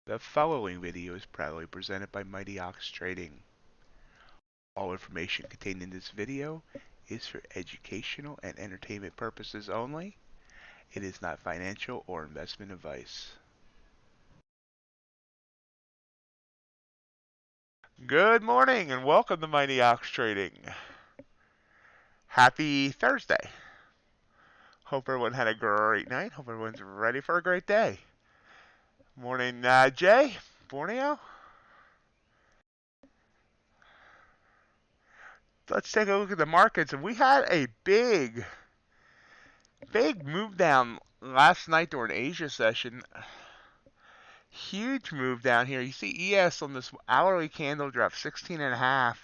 The following video is proudly presented by MightyOxTrading. All information contained in this video is for educational and entertainment purposes only. It is not financial or investment advice. Good morning and welcome to MightyOxTrading. Happy Thursday. Hope everyone had a great night. Hope everyone's ready for a great day. Morning, Jay, Borneo. Let's take a look at the markets. And we had a big move down last night during Asia session. Huge move down here. You see ES on this hourly candle drop 16.5.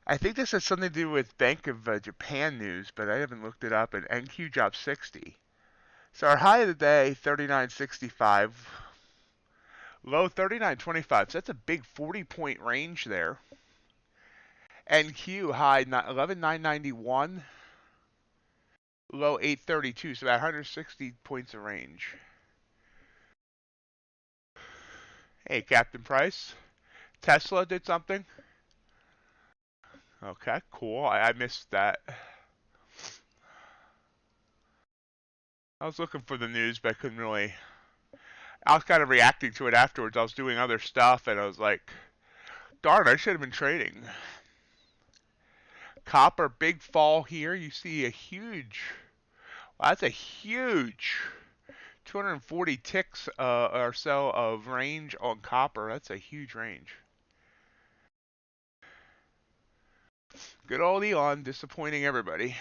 I think this has something to do with Bank of Japan news, but I haven't looked it up. And NQ dropped 60. So our high of the day, 39.65. Low 39.25. So that's a big 40-point range there. NQ high 11.991. Low 832. So about 160 points of range. Hey, Captain Price. Tesla did something? Okay, cool. I missed that. I was looking for the news, but I couldn't really. I was kind of reacting to it afterwards. I was doing other stuff, and I was like, darn, I should have been trading. Copper, big fall here. You see a huge, well, that's a huge 240 ticks or so of range on copper. That's a huge range. Good old Elon disappointing everybody.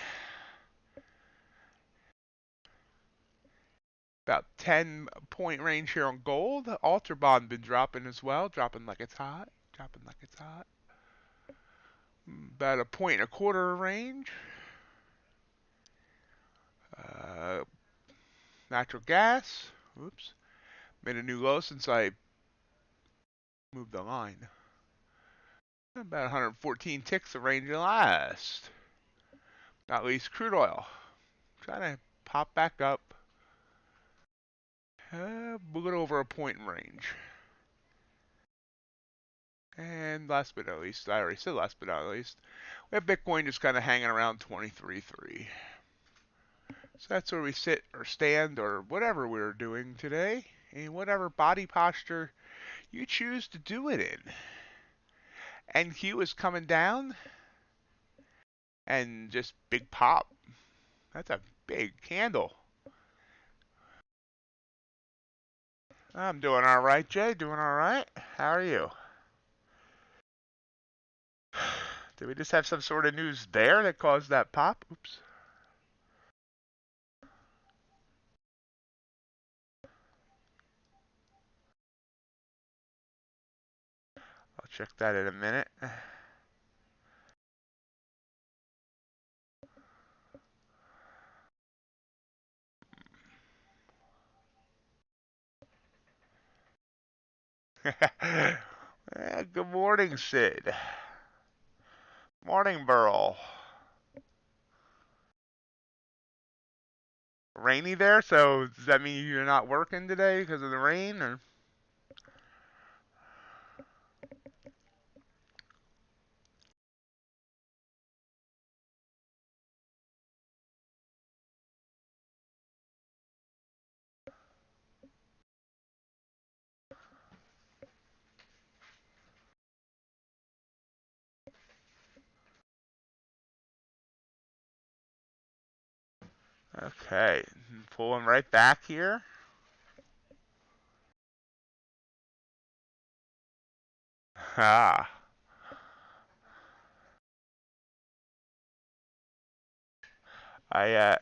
About 10-point range here on gold. Alter bond been dropping as well. Dropping like it's hot. Dropping like it's hot. About 1.25 range. Natural gas. Oops. Made a new low since I moved the line. About 114 ticks of range last. Not least crude oil. Trying to pop back up. A little over a point in range. And last but not least, I already said last but not least, we have Bitcoin just kind of hanging around 23.3. So that's where we sit or stand or whatever we're doing today, in whatever body posture you choose to do it in. NQ is coming down, and just big pop. That's a big candle. I'm doing all right, Jay. Doing all right. How are you? Did we just have some sort of news there that caused that pop? Oops. I'll check that in a minute. Good morning, Sid. Morning, Burl. Rainy there, so does that mean you're not working today because of the rain, or? Okay, pulling right back here. Ah. I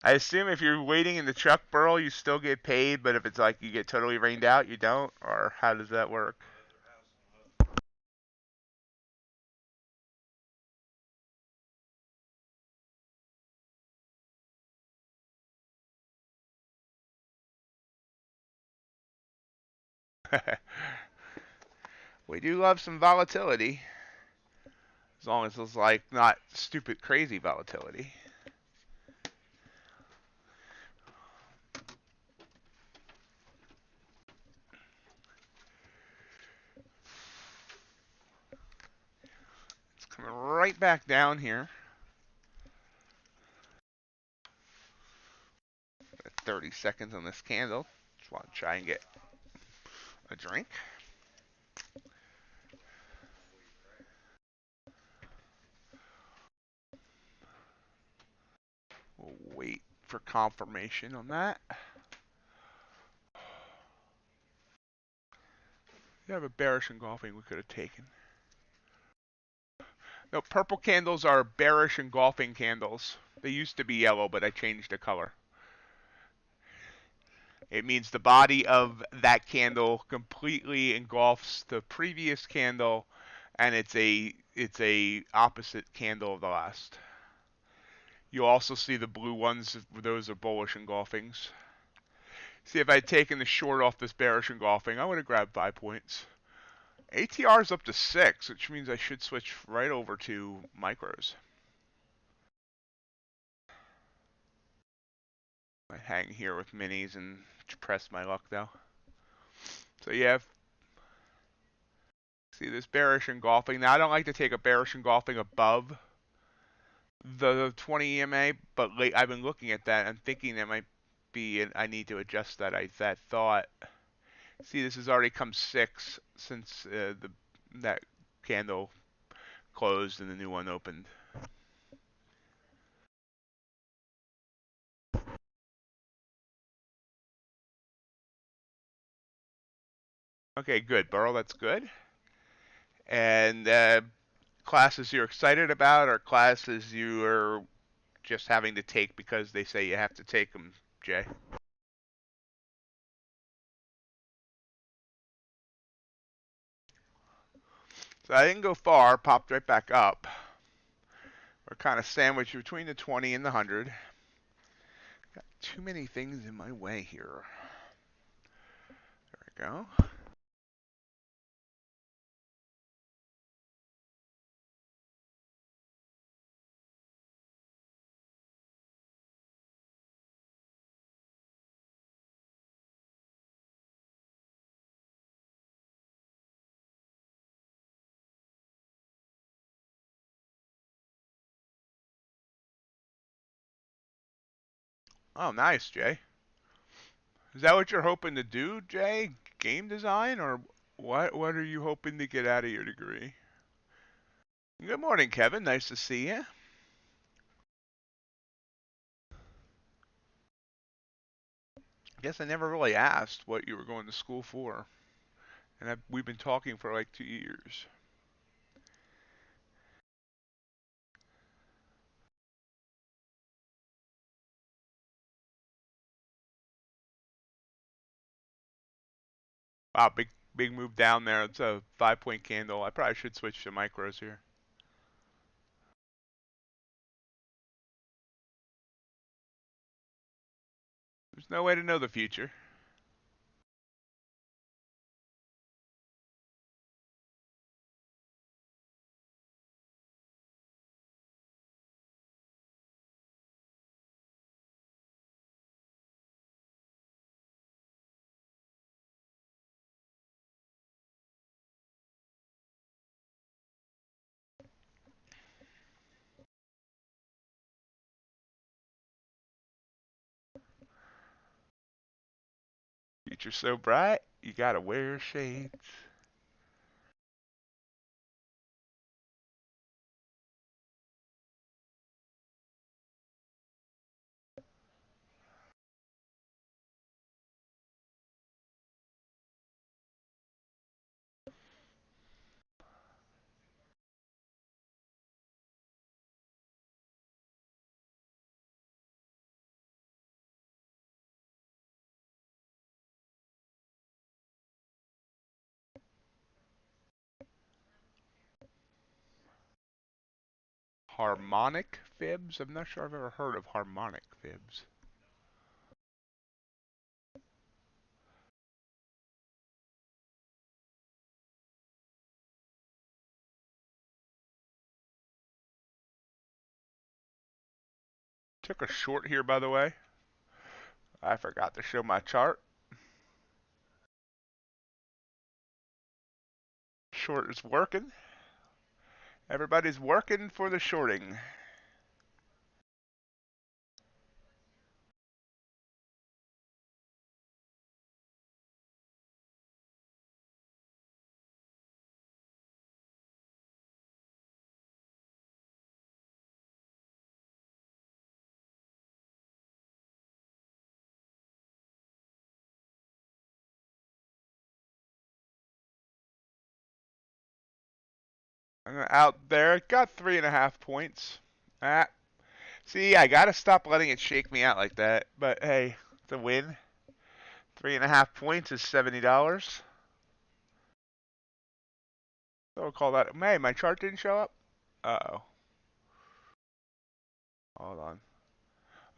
assume if you're waiting in the truck, Burl, you still get paid, but if it's like you get totally rained out, you don't? Or how does that work? We do love some volatility. As long as it's like not stupid crazy volatility. right back down here. 30 seconds on this candle. Just want to try and get a drink. We'll wait for confirmation on that. You have a bearish engulfing we could have taken. No, purple candles are bearish engulfing candles. They used to be yellow, but I changed the color. It means the body of that candle completely engulfs the previous candle, and it's a opposite candle of the last. You'll also see the blue ones; those are bullish engulfings. See, if I had taken the short off this bearish engulfing, I would have grabbed 5 points. ATR is up to 6, which means I should switch right over to micros. I hang here with minis and press my luck though. So yeah, see this bearish engulfing. Now I don't like to take a bearish engulfing above the 20 EMA, but I've been looking at that and thinking that might be, I need to adjust that. That thought. See, this has already come 6 since that candle closed and the new one opened. Okay, good, Burrow. That's good. And classes you're excited about, or classes you are just having to take because they say you have to take them, Jay? So I didn't go far, popped right back up. We're kind of sandwiched between the 20 and the 100. Got too many things in my way here. There we go. Oh, nice, Jay. Is that what you're hoping to do, Jay? Game design, or what are you hoping to get out of your degree? Good morning, Kevin. Nice to see you. Guess I never really asked what you were going to school for. And we've been talking for like 2 years. Wow, big move down there. It's a 5-point candle. I probably should switch to micros here. There's no way to know the future. Future's so bright, you gotta wear shades. Harmonic fibs? I'm not sure I've ever heard of harmonic fibs. Took a short here, by the way. I forgot to show my chart. Short is working. Everybody's working for the shorting. Out there, got 3.5 points. Ah, see, I gotta stop letting it shake me out like that. But hey, it's a win. 3.5 points is $70. So we'll call that. Hey, my chart didn't show up. Uh-oh. Hold on.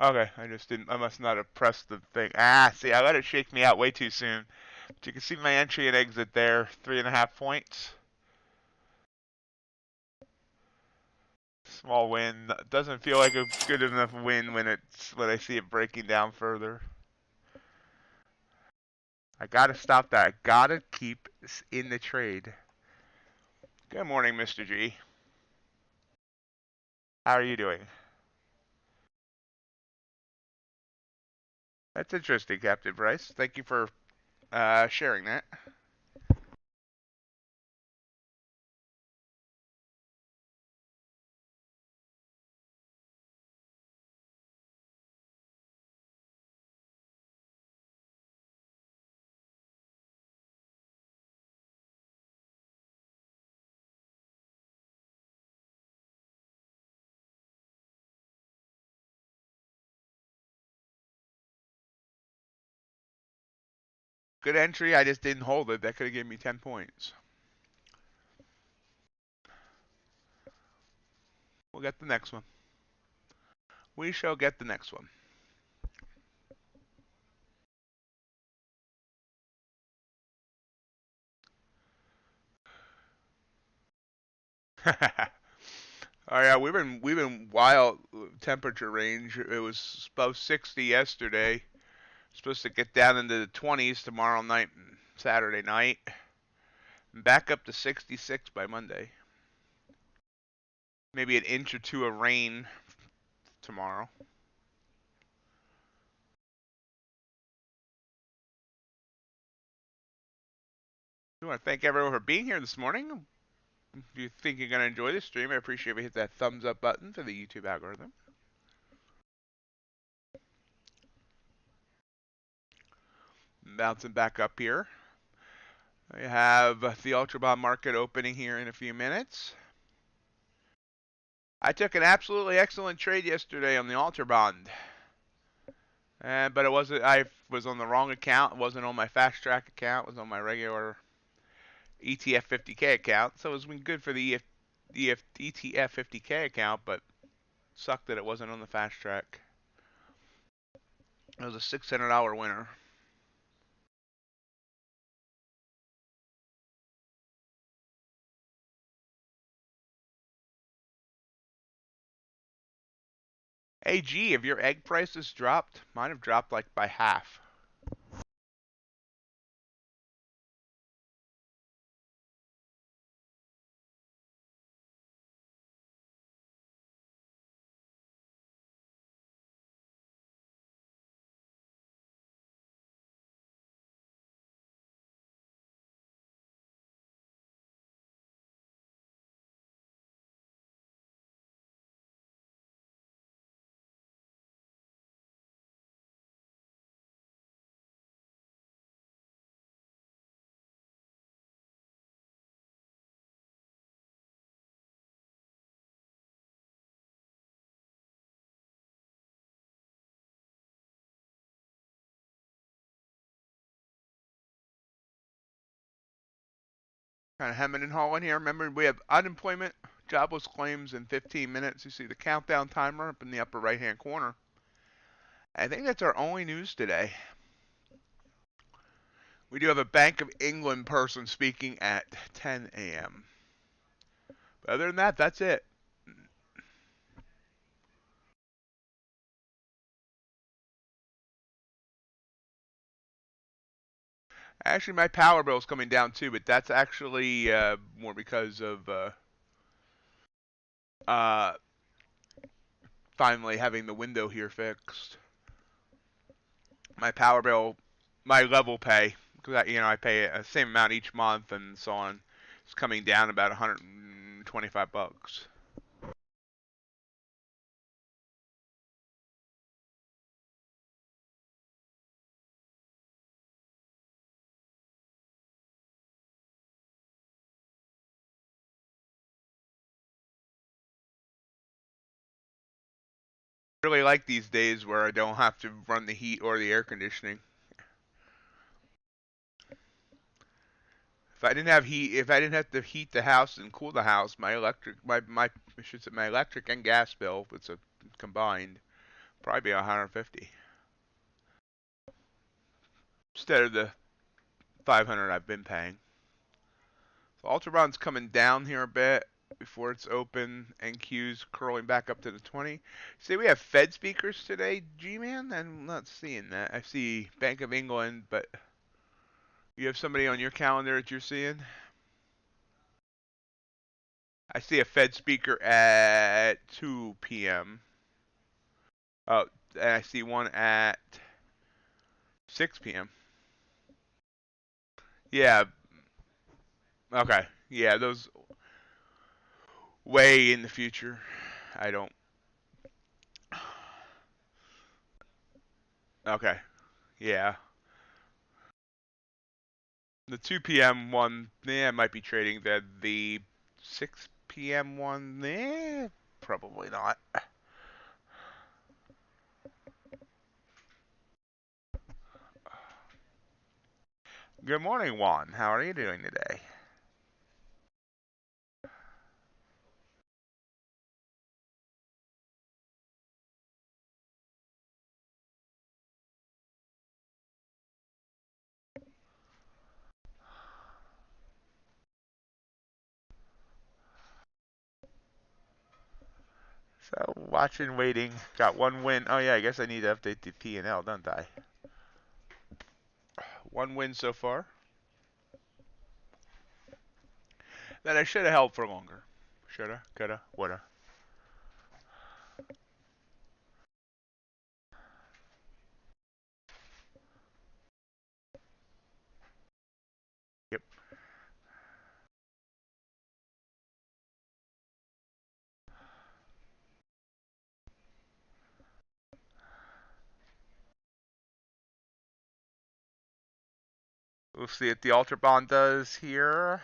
Okay, I just didn't. I must not have pressed the thing. Ah, see, I let it shake me out way too soon. But you can see my entry and exit there. 3.5 points. Small win. Doesn't feel like a good enough win when I see it breaking down further. I gotta stop that. I gotta keep in the trade. Good morning, Mr. G. How are you doing? That's interesting, Captain Bryce. Thank you for sharing that. Good entry. I just didn't hold it. That could have given me 10 points. We'll get the next one. We shall get the next one. Oh yeah, we've been wild temperature range. It was above 60 yesterday. Supposed to get down into the 20s tomorrow night and Saturday night. And back up to 66 by Monday. Maybe an inch or two of rain tomorrow. I want to thank everyone for being here this morning. If you think you're going to enjoy this stream, I appreciate if you hit that thumbs up button for the YouTube algorithm. Bouncing back up here. We have the Ultra Bond market opening here in a few minutes. I took an absolutely excellent trade yesterday on the Ultra Bond. But it wasn't. I was on the wrong account. It wasn't on my fast track account. It was on my regular ETF 50K account. So it's been good for the ETF 50K account, but sucked that it wasn't on the fast track. It was a $600 winner. Hey, G, have your egg prices dropped? Mine have dropped like by half. Kind of hemming and hawing here. Remember, we have unemployment, jobless claims in 15 minutes. You see the countdown timer up in the upper right-hand corner. I think that's our only news today. We do have a Bank of England person speaking at 10 a.m. But other than that, that's it. Actually, my power bill is coming down too, but that's actually more because of finally having the window here fixed. My power bill, my level pay, because I pay a same amount each month and so on. It's coming down about 125 bucks. Really like these days where I don't have to run the heat or the air conditioning. If I didn't have heat, if I didn't have to heat the house and cool the house, my electric, I should say my electric and gas bill, it's a combined, probably be 150 instead of the 500 I've been paying. So Ultron's coming down here a bit before it's open. NQ's curling back up to the 20. See, we have Fed speakers today, G-Man. I'm not seeing that. I see Bank of England, but you have somebody on your calendar that you're seeing? I see a Fed speaker at 2 p.m. Oh, and I see one at 6 p.m. Yeah. Okay. Yeah, those way in the future. I don't. Okay. Yeah. The 2 p.m. one, I might be trading. The 6 p.m. one, probably not. Good morning, Juan. How are you doing today? So, watching, waiting. Got one win. Oh, yeah, I guess I need to update the P&L, don't I? One win so far. That I should have held for longer. Shoulda, coulda, woulda. Yep. We'll see what the Ultra Bond does here.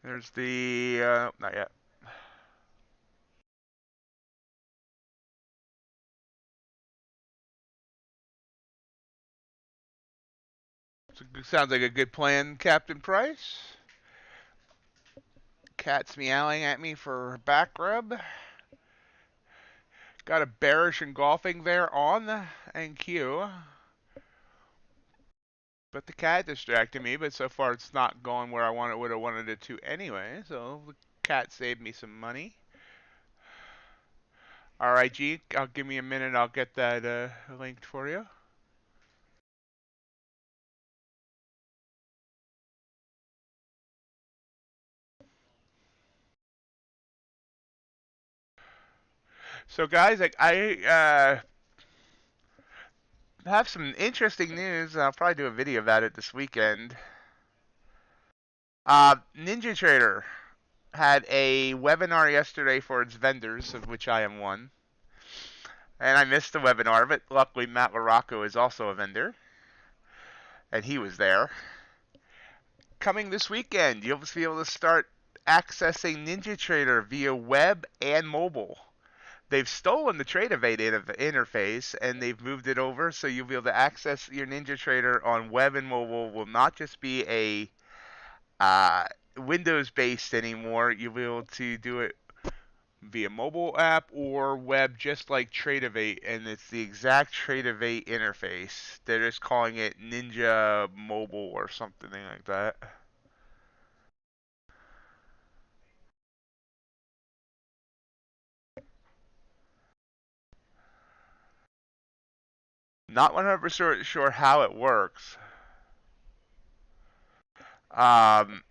There's the, not yet. Sounds like a good plan, Captain Price. Cat's meowing at me for back rub. Got a bearish engulfing there on NQ. But the cat distracted me, but so far it's not going where I would have wanted it to anyway. So the cat saved me some money. Alright, G, I'll give me a minute. I'll get that linked for you. So guys, I have some interesting news. I'll probably do a video about it this weekend. NinjaTrader had a webinar yesterday for its vendors, of which I am one. And I missed the webinar, but luckily Matt LaRocco is also a vendor, and he was there. Coming this weekend, you'll be able to start accessing NinjaTrader via web and mobile. They've stolen the Tradovate interface and they've moved it over, so you'll be able to access your NinjaTrader on web and mobile. Will not just be a Windows based anymore. You'll be able to do it via mobile app or web, just like Tradovate, and it's the exact Tradovate interface. They're just calling it Ninja Mobile or something like that. Not 100% sure how it works. Um,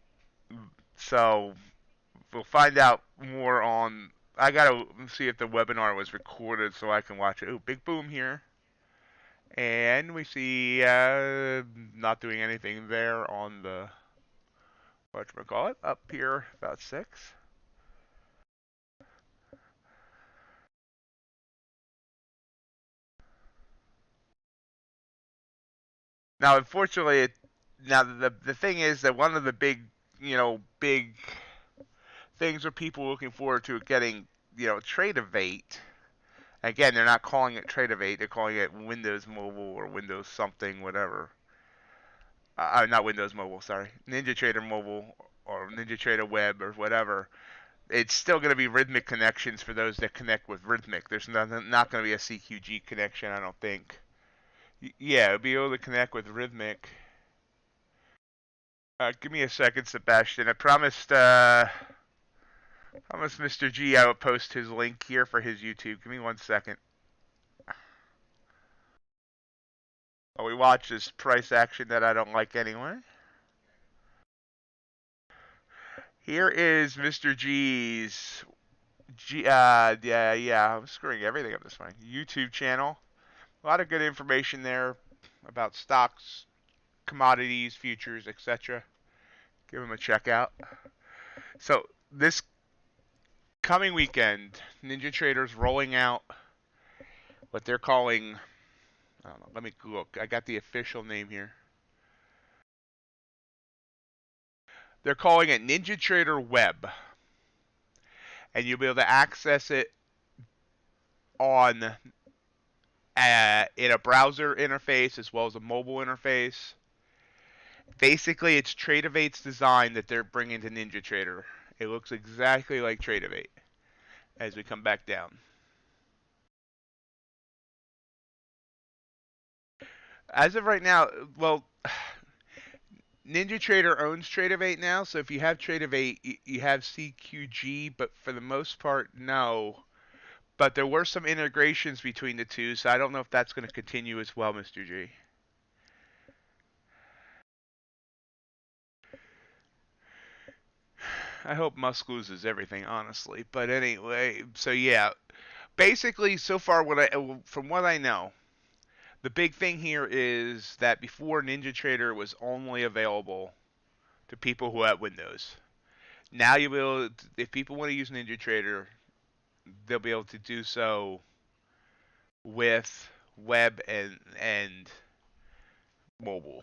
so we'll find out more on. I gotta see if the webinar was recorded so I can watch it. Ooh, big boom here. And we see not doing anything there on the, whatchamacallit, up here about 6. Now, unfortunately, now the thing is that one of the big things are people looking forward to getting, Tradovate. Again, they're not calling it Tradovate; they're calling it Windows Mobile or Windows something, whatever. Not Windows Mobile, sorry, NinjaTrader Mobile or NinjaTrader Web or whatever. It's still going to be Rhythmic connections for those that connect with Rhythmic. There's not going to be a CQG connection, I don't think. Yeah, it'll be able to connect with Rhythmic. Give me a second, Sebastian. I promised Mr. G I would post his link here for his YouTube. Give me 1 second. While we watch this price action that I don't like anyway. Here is Mr. G's yeah, I'm screwing everything up this morning. YouTube channel. A lot of good information there about stocks, commodities, futures, etc. Give him a check out. So this coming weekend, NinjaTrader's rolling out what they're calling, I don't know, let me look. I got the official name here. They're calling it NinjaTrader Web. And you'll be able to access it on in a browser interface as well as a mobile interface. Basically, it's Tradovate's design that they're bringing to NinjaTrader. It looks exactly like Tradovate as we come back down. As of right now, well, NinjaTrader owns Tradovate now, so if you have Tradovate, you have CQG, but for the most part, no. But there were some integrations between the two, so I don't know if that's going to continue as well, Mr. G. I hope Musk loses everything, honestly. But anyway, so yeah, basically, so far, from what I know, the big thing here is that before NinjaTrader was only available to people who have Windows. Now you will, if people want to use NinjaTrader, they'll be able to do so with web and mobile.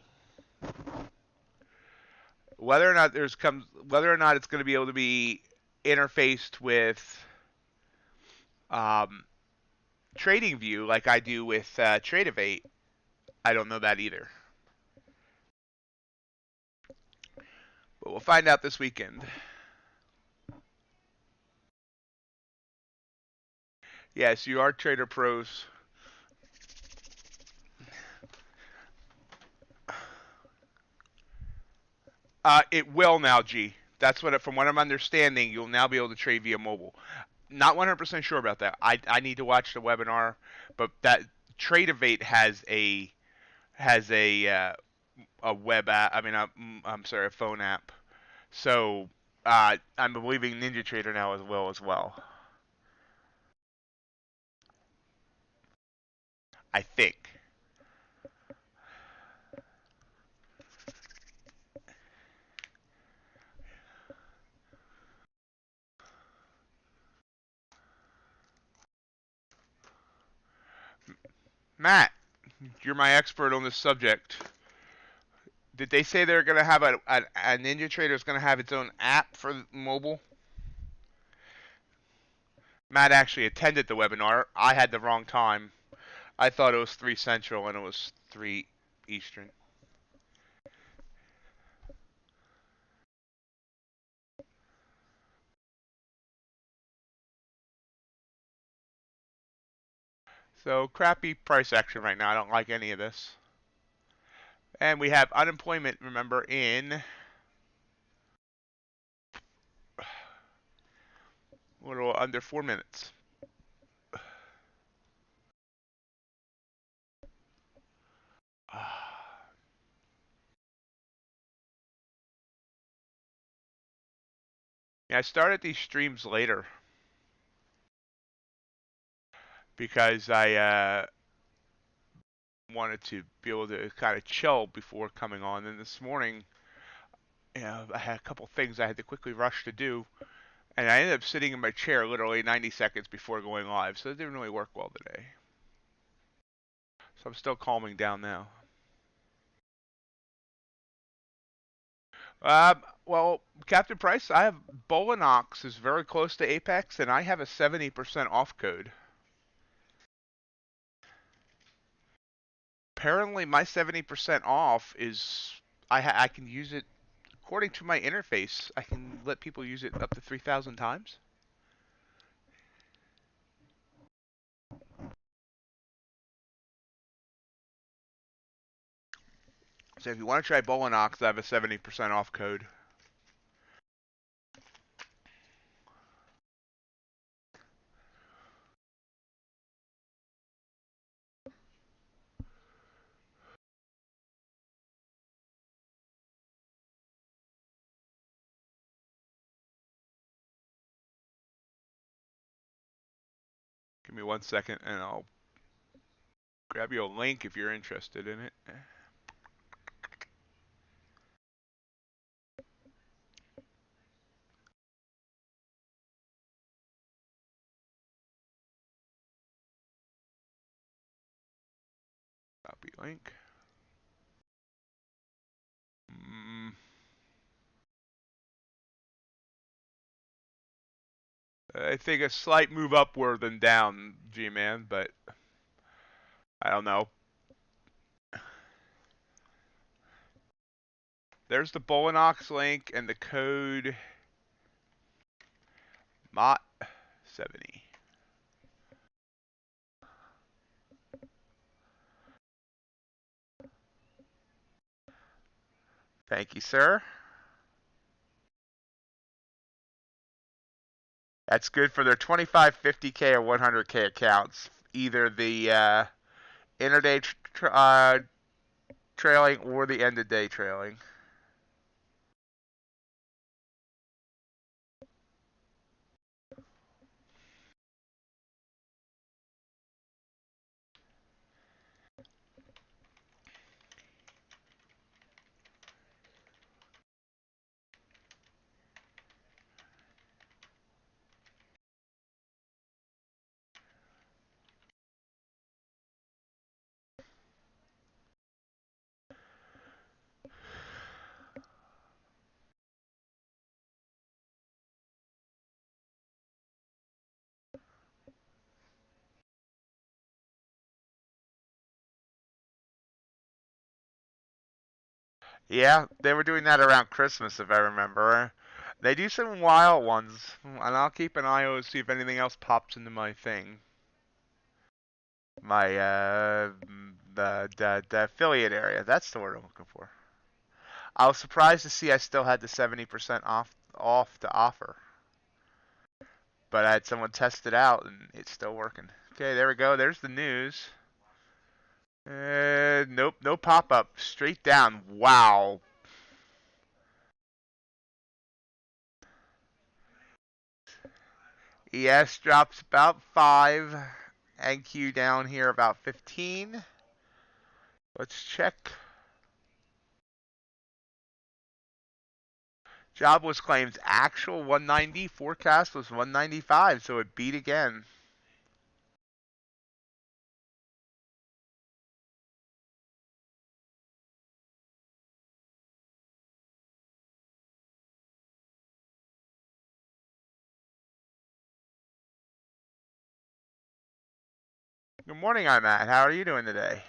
Whether or not it's going to be able to be interfaced with um, TradingView like I do with Tradovate, I don't know that either. But we'll find out this weekend. Yes, you are Trader Pros. It will now, G. That's from what I'm understanding, you'll now be able to trade via mobile. Not 100% sure about that. I need to watch the webinar, but that Tradovate has a web app. I mean, I'm sorry, a phone app. So I'm believing NinjaTrader now as well. I think. Matt, you're my expert on this subject. Did they say they're going to have a NinjaTrader is going to have its own app for mobile? Matt actually attended the webinar. I had the wrong time. I thought it was 3 Central and it was 3 Eastern. So crappy price action right now. I don't like any of this. And we have unemployment, remember, in a little under 4 minutes. Yeah, I started these streams later because I wanted to be able to kind of chill before coming on. And this morning, I had a couple things I had to quickly rush to do, and I ended up sitting in my chair literally 90 seconds before going live, so it didn't really work well today. So I'm still calming down now. Well, Captain Price, I have Bolinox is very close to Apex, and I have a 70% off code. Apparently, my 70% off is I can use it according to my interface. I can let people use it up to 3,000 times. So if you want to try Bolinox, I have a 70% off code. Give me 1 second and I'll grab you a link if you're interested in it. Copy link. I think a slight move upward and down, G-Man, but I don't know. There's the Bolinox link and the code MOT70. Thank you, sir. That's good for their 25, 50K, or 100K accounts. Either the intraday trailing or the end of day trailing. Yeah, they were doing that around Christmas, if I remember. They do some wild ones, and I'll keep an eye out to see if anything else pops into my thing. My the affiliate area. That's the word I'm looking for. I was surprised to see I still had the 70% off to offer, but I had someone test it out and it's still working. Okay, there we go. There's the news. Nope, no pop-up. Straight down. Wow. ES drops about 5. NQ down here about 15. Let's check. Jobless claims actual 190. Forecast was 195, so it beat again. Good morning, I'm Matt. How are you doing today?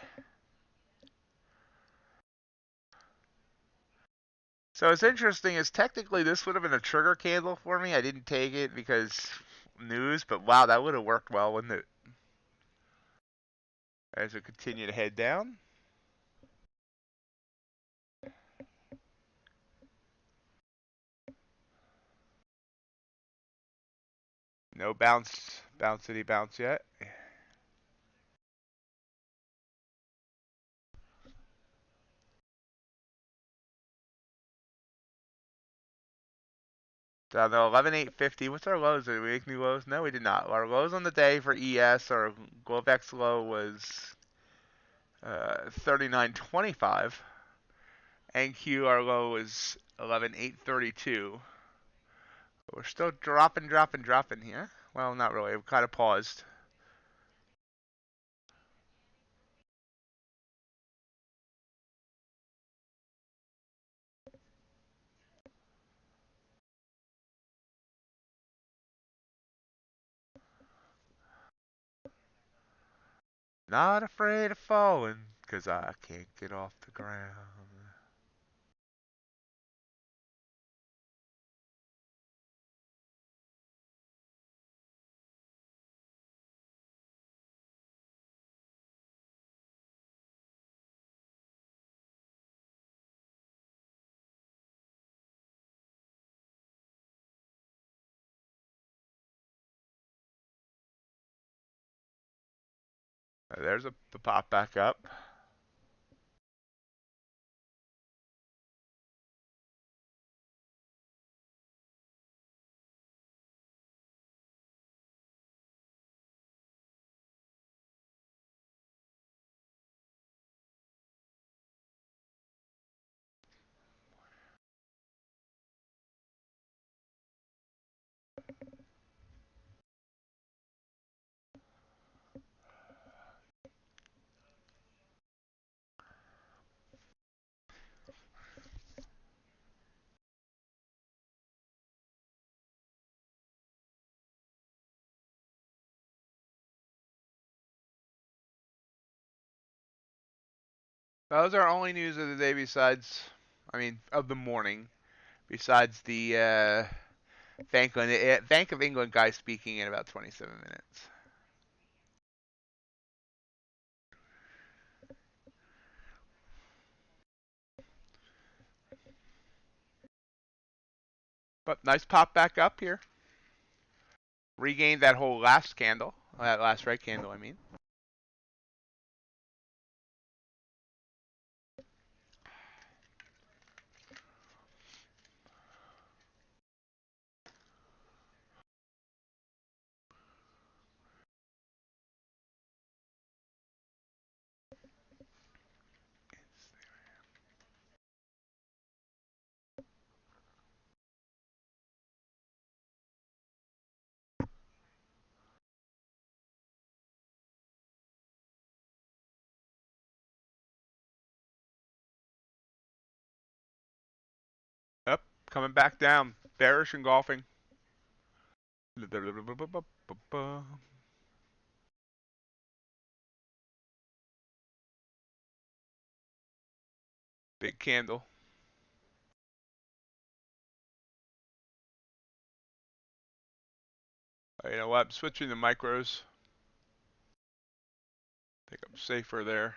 So it's interesting is technically this would have been a trigger candle for me. I didn't take it because news, but wow, that would have worked well, wouldn't it? As we continue to head down. No bounce bounce yet. Down to 11,850. What's our lows? Did we make new lows? No, we did not. Our lows on the day for ES, our Globex low was 39.25. NQ, our low was 11,832. We're still dropping here. Well, not really. We've kind of paused. Not afraid of falling, 'cause I can't get off the ground. There's the pop back up. Those are only news of the day besides, I mean, of the morning, besides the Bank of England guy speaking in about 27 minutes. But nice pop back up here. Regained that whole last candle, that last red candle, I mean. Up, coming back down. Bearish engulfing. Big candle. You know what? I'm switching to micros. I think I'm safer there.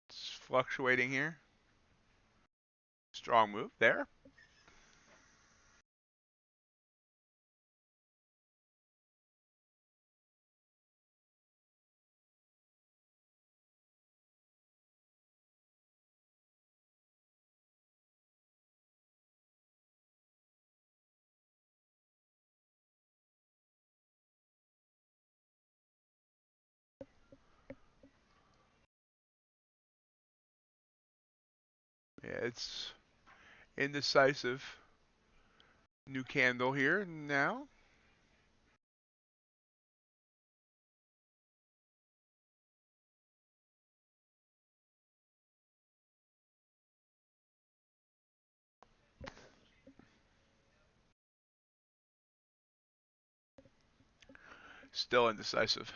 It's fluctuating here. Strong move there. Yeah, it's indecisive. New candle here now. Still indecisive.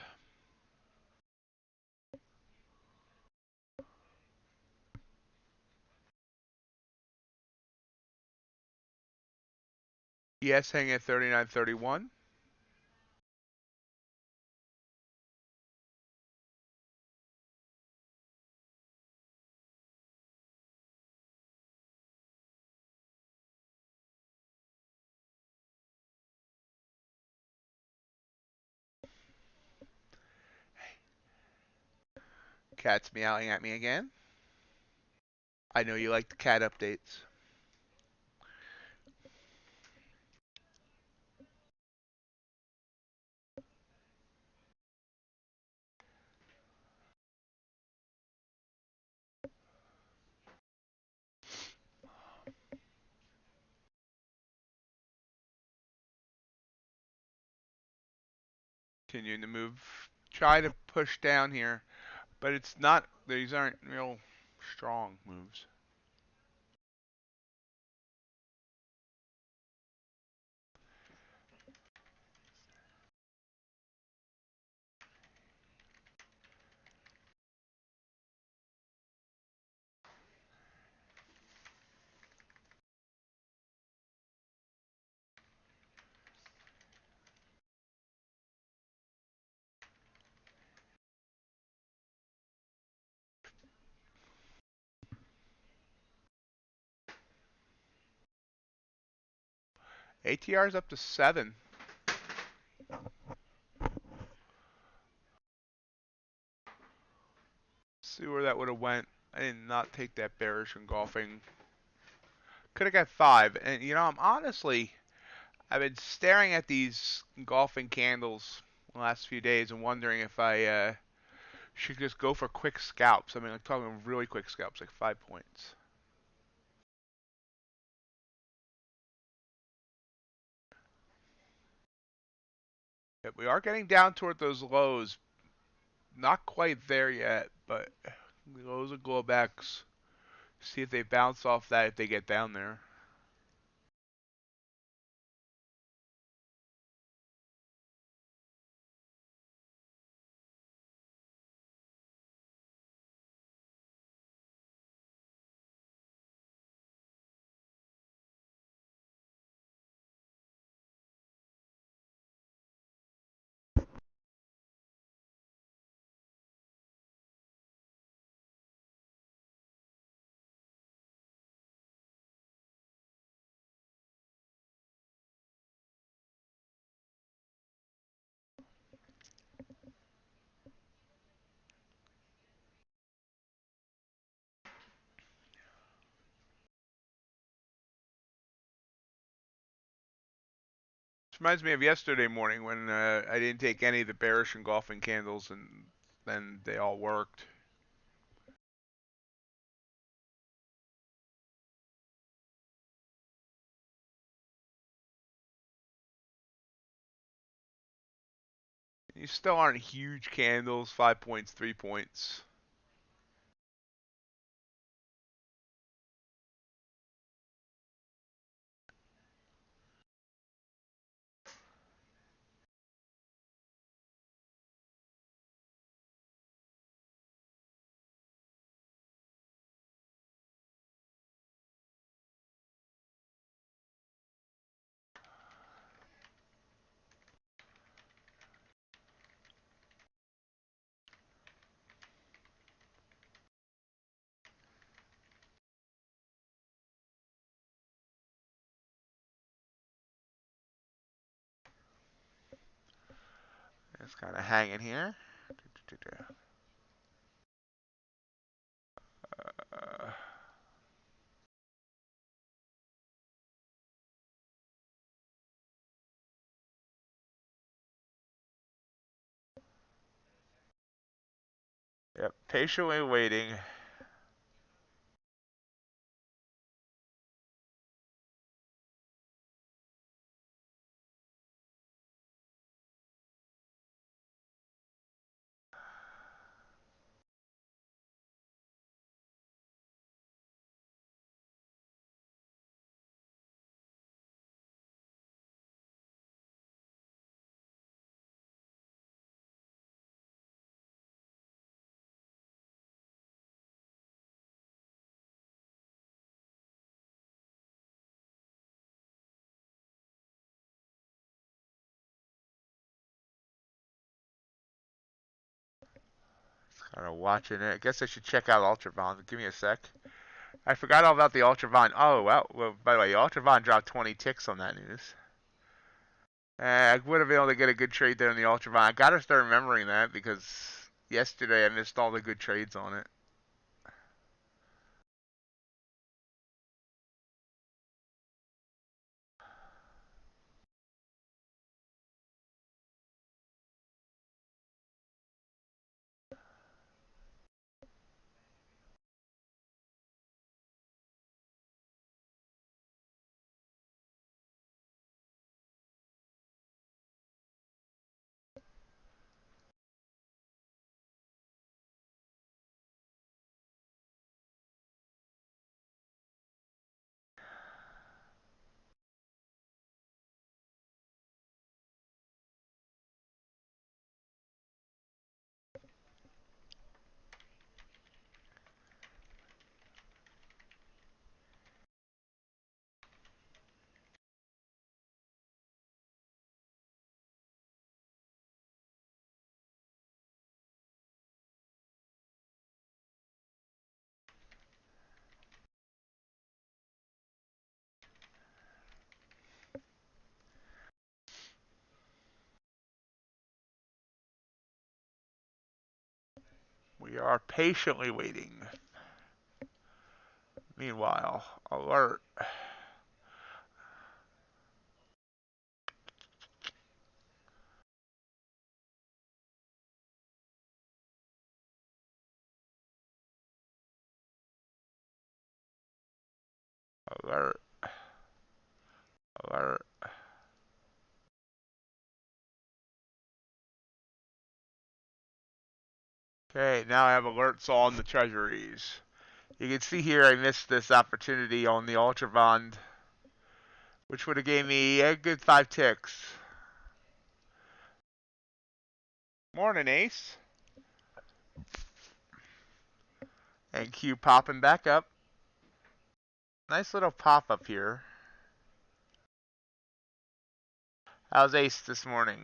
ES hanging at 39.31. Cat's meowing at me again. I know you like the cat updates. Continuing to move. Try to push down here, but it's not. These aren't real strong moves. ATR's up to 7. See where that would have went. I did not take that bearish engulfing. Could have got 5. And you know, I've been staring at these engulfing candles the last few days and wondering if I should just go for quick scalps. I mean, like talking really quick scalps, like 5 points. Yep, we are getting down toward those lows. Not quite there yet, but the lows of Globex. See if they bounce off that if they get down there. This reminds me of yesterday morning when I didn't take any of the bearish engulfing candles and then they all worked. These still aren't huge candles, 5 points, 3 points. It's kind of hanging here. Uh, yep, patiently waiting. Kind of watching it. I guess I should check out Ultravon. Give me a sec. I forgot all about the Ultravon. Oh, well, by the way, Ultravon dropped 20 ticks on that news. I would have been able to get a good trade there in the Ultravon. I gotta start remembering that because yesterday I missed all the good trades on it. We are patiently waiting. Meanwhile, alert. Alert. Alert. Okay, now I have alerts on the treasuries. You can see here I missed this opportunity on the Ultravon, which would have gave me a good 5 ticks. Morning, Ace. And Q popping back up. Nice little pop up here. How's Ace this morning?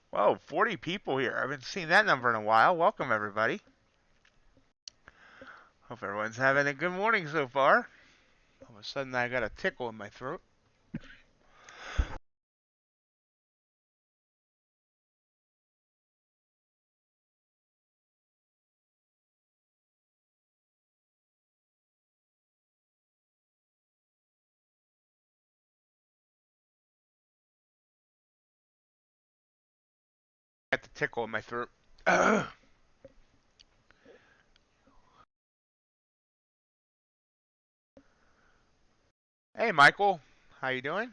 Whoa, 40 people here. I haven't seen that number in a while. Welcome, everybody. Hope everyone's having a good morning so far. All of a sudden, I got a tickle in my throat. Got the tickle in my throat. Hey, Michael. How you doing?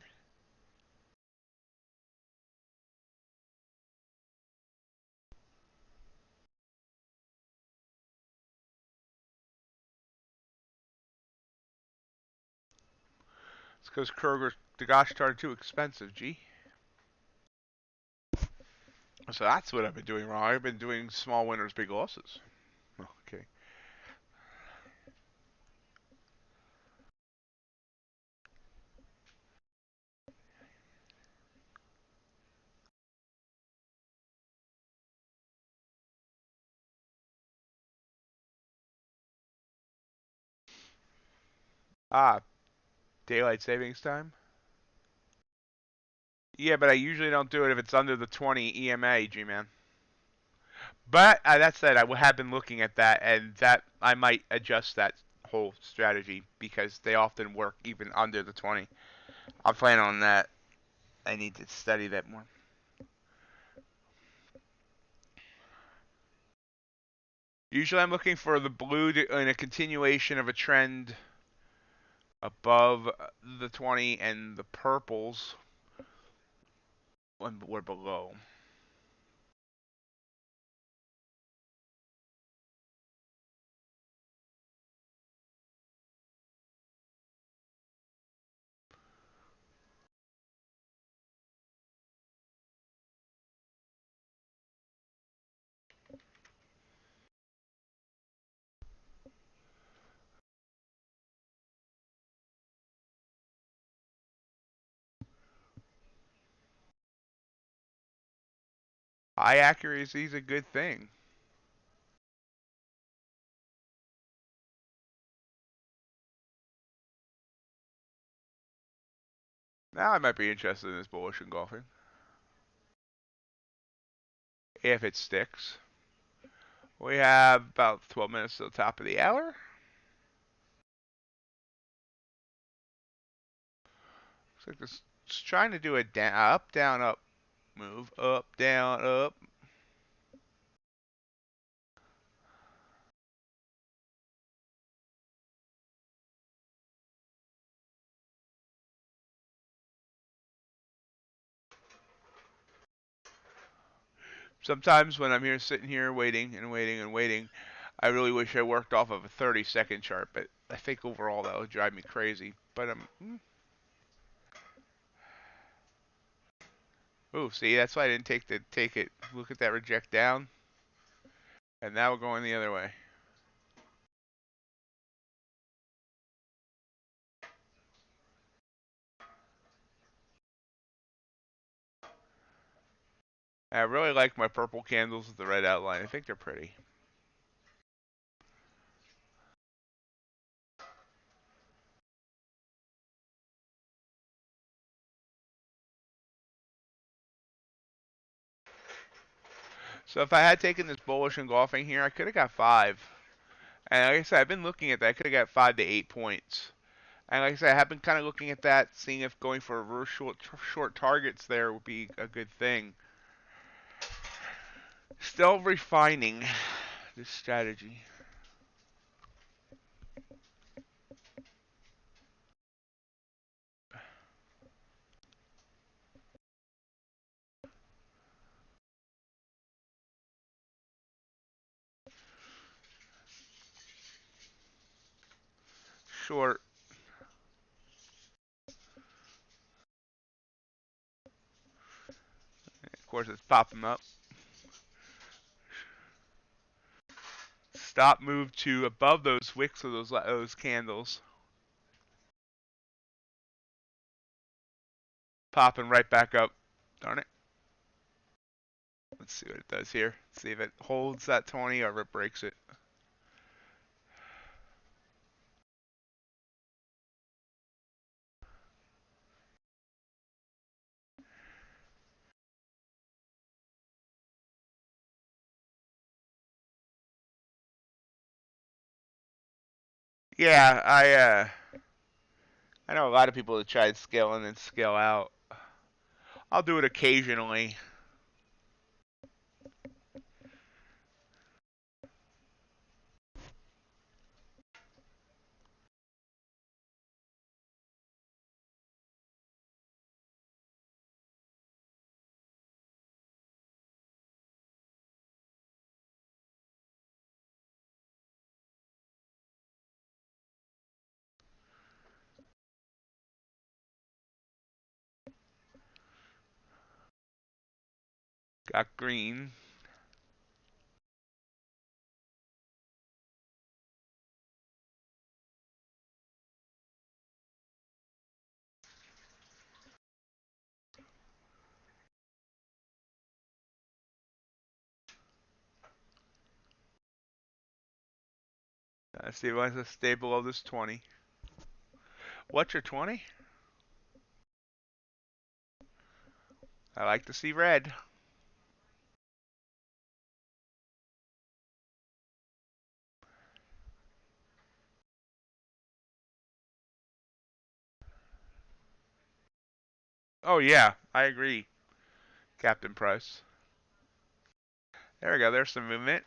It's because Kroger's the gosh darn too expensive, G. So that's what I've been doing wrong. I've been doing small winners, big losses. Okay. Ah, daylight savings time? Yeah, but I usually don't do it if it's under the 20 EMA, G-man. But that said, I have been looking at that, and that I might adjust that whole strategy because they often work even under the 20. I'll plan on that. I need to study that more. Usually I'm looking for the blue in a continuation of a trend above the 20, and the purples were below. High accuracy is a good thing. Now I might be interested in this bullish engulfing. If it sticks. We have about 12 minutes to the top of the hour. Looks like this is trying to do a down, up move. Up, down, up. Sometimes when I'm here sitting here waiting and waiting and waiting, I really wish I worked off of a 30-second chart, but I think overall that would drive me crazy. But ooh, see, that's why I didn't take it. Look at that reject down, and now we're going the other way. I really like my purple candles with the red outline. I think they're pretty. So if I had taken this bullish engulfing here, I could have got 5. And like I said, I've been looking at that. I could have got 5 to 8 points. And like I said, I have been kind of looking at that, seeing if going for reverse short targets there would be a good thing. Still refining this strategy. Short. Of course, it's popping up. Stop move to above those wicks of those candles. Popping right back up. Darn it. Let's see what it does here. See if it holds that 20 or if it breaks it. Yeah, I know a lot of people that tried scale in and scale out. I'll do it occasionally. Got green. Let's see if it wants to stay below this 20. What's your 20? I like to see red. Oh yeah, I agree, Captain Price. There we go. There's some movement.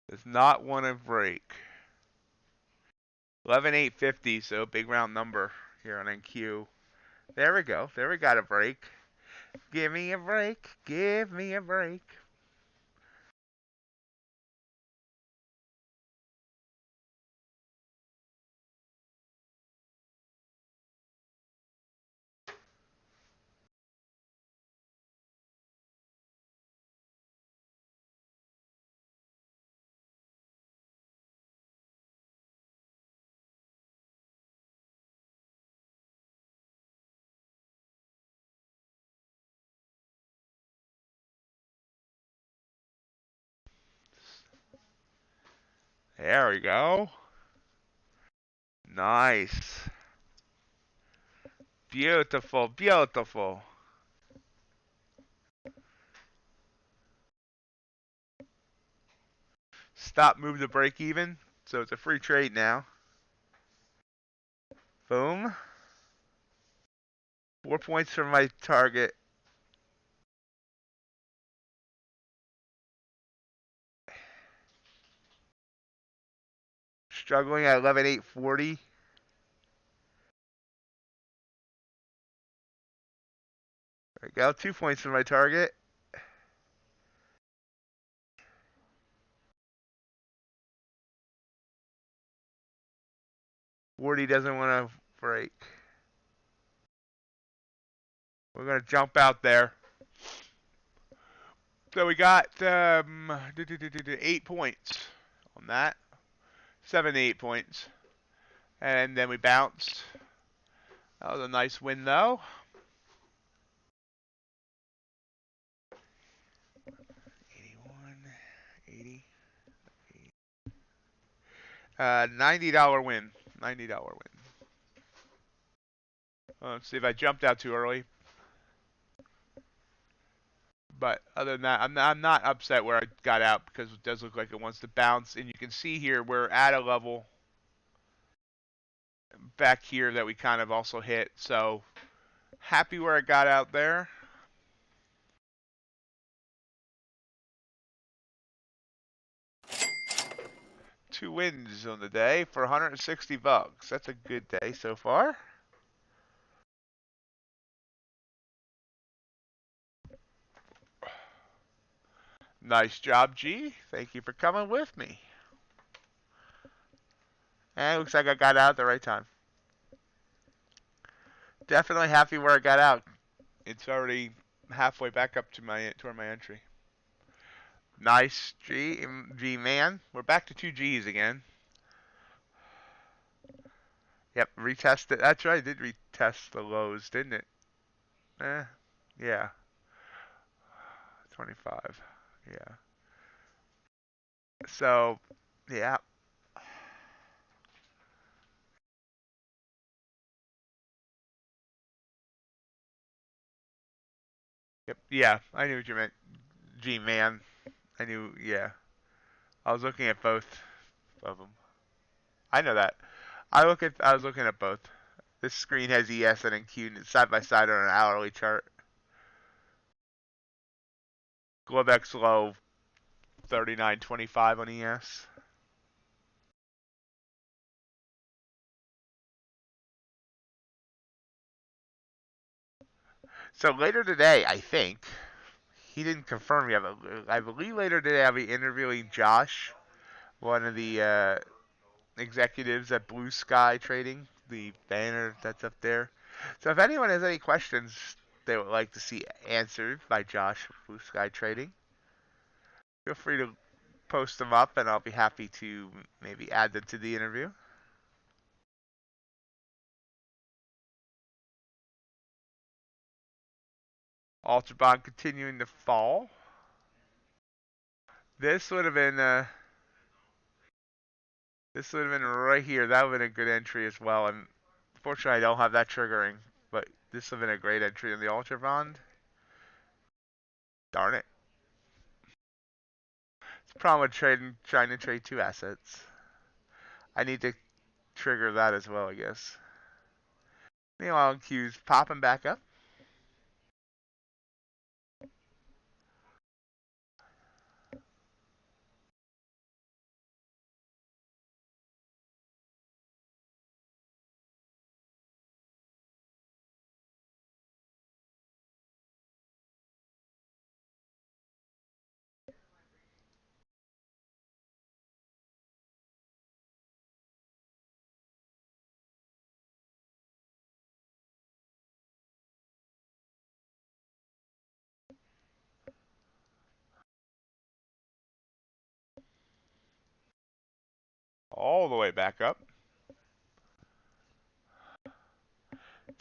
Does not want to break. 11,850, so big round number here on NQ. There we go. There we got a break. Give me a break. Give me a break. There we go. Nice. Beautiful, beautiful. Stop, move the break even. So it's a free trade now. Boom. 4 points from my target. Struggling at 11,840. There we go. 2 points from my target. Wardy doesn't want to break. We're going to jump out there. So we got 8 points on that. 7 to 8 points. And then we bounced. That was a nice win, though. 81, 80, $90 win. $90 win. Let's see if I jumped out too early. But other than that, I'm not upset where I got out because it does look like it wants to bounce. And you can see here we're at a level back here that we kind of also hit. So happy where I got out there. Two wins on the day for 160 bucks. That's a good day so far. Nice job, G. Thank you for coming with me. And it looks like I got out at the right time. Definitely happy where I got out. It's already halfway back up to toward my entry. Nice, G man. We're back to 2 Gs again. Yep, retest it. That's right, I did retest the lows, didn't it? Yeah. 25. Yeah. So, yeah. Yep. Yeah, I knew what you meant. G man. I knew, yeah. I was looking at both of them. I know that. I was looking at both. This screen has ES and NQ side by side on an hourly chart. Globex low 39.25 on ES. So later today, I think, he didn't confirm yet, but I believe later today I'll be interviewing Josh, one of the executives at Blue Sky Trading, the banner that's up there. So if anyone has any questions they would like to see answered by Josh of Blue Sky Trading, feel free to post them up and I'll be happy to maybe add them to the interview. Ultra Bond continuing to fall. This would have been right here. That would have been a good entry as well. And unfortunately, I don't have that triggering, but this would have been a great entry in the Ultra Bond. Darn it. It's the problem with trying to trade 2 assets. I need to trigger that as well, I guess. Meanwhile, Q's popping back up. All the way back up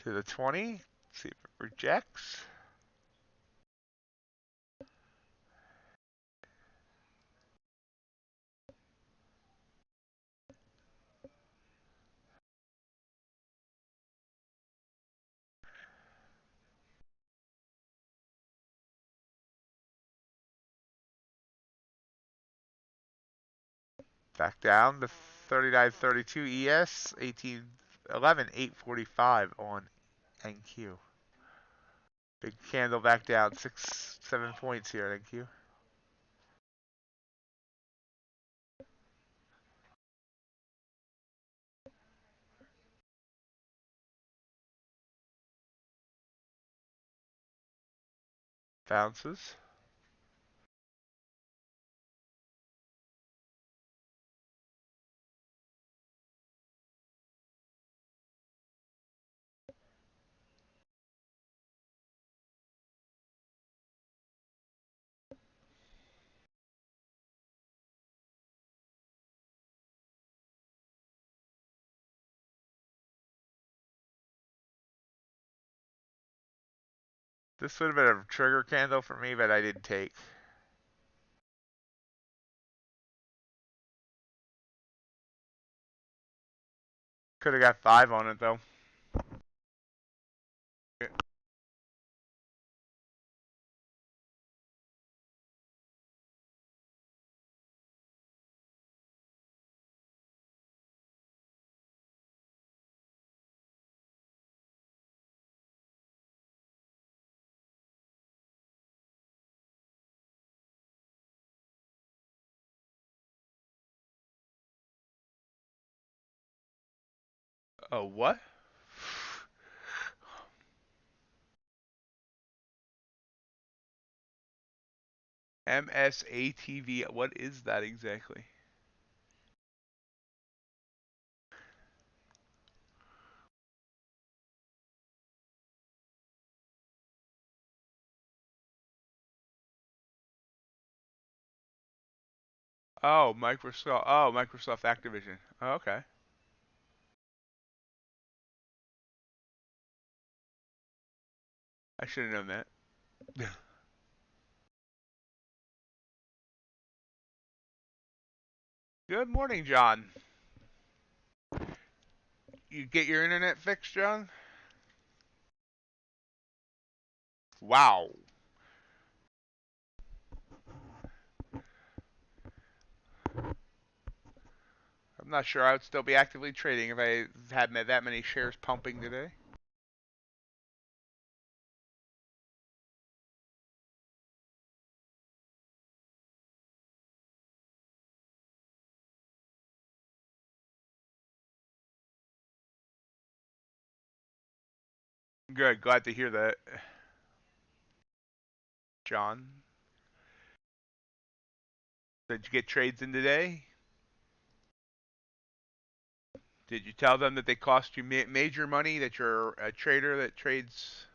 to the 20. See if it rejects. Back down to 39.32 ES, 18.11, 8.45 on NQ. Big candle back down 7 points here at NQ. Bounces. This would have been a trigger candle for me, but I didn't take. Could have got 5 on it though. Oh, what? MSATV. What is that exactly? Oh, Microsoft. Oh, Microsoft Activision. Oh, okay. I should have known that. Good morning, John. You get your internet fixed, John? Wow. I'm not sure I would still be actively trading if I had that many shares pumping today. Good. Glad to hear that, John. Did you get trades in today? Did you tell them that they cost you major money, that you're a trader that trades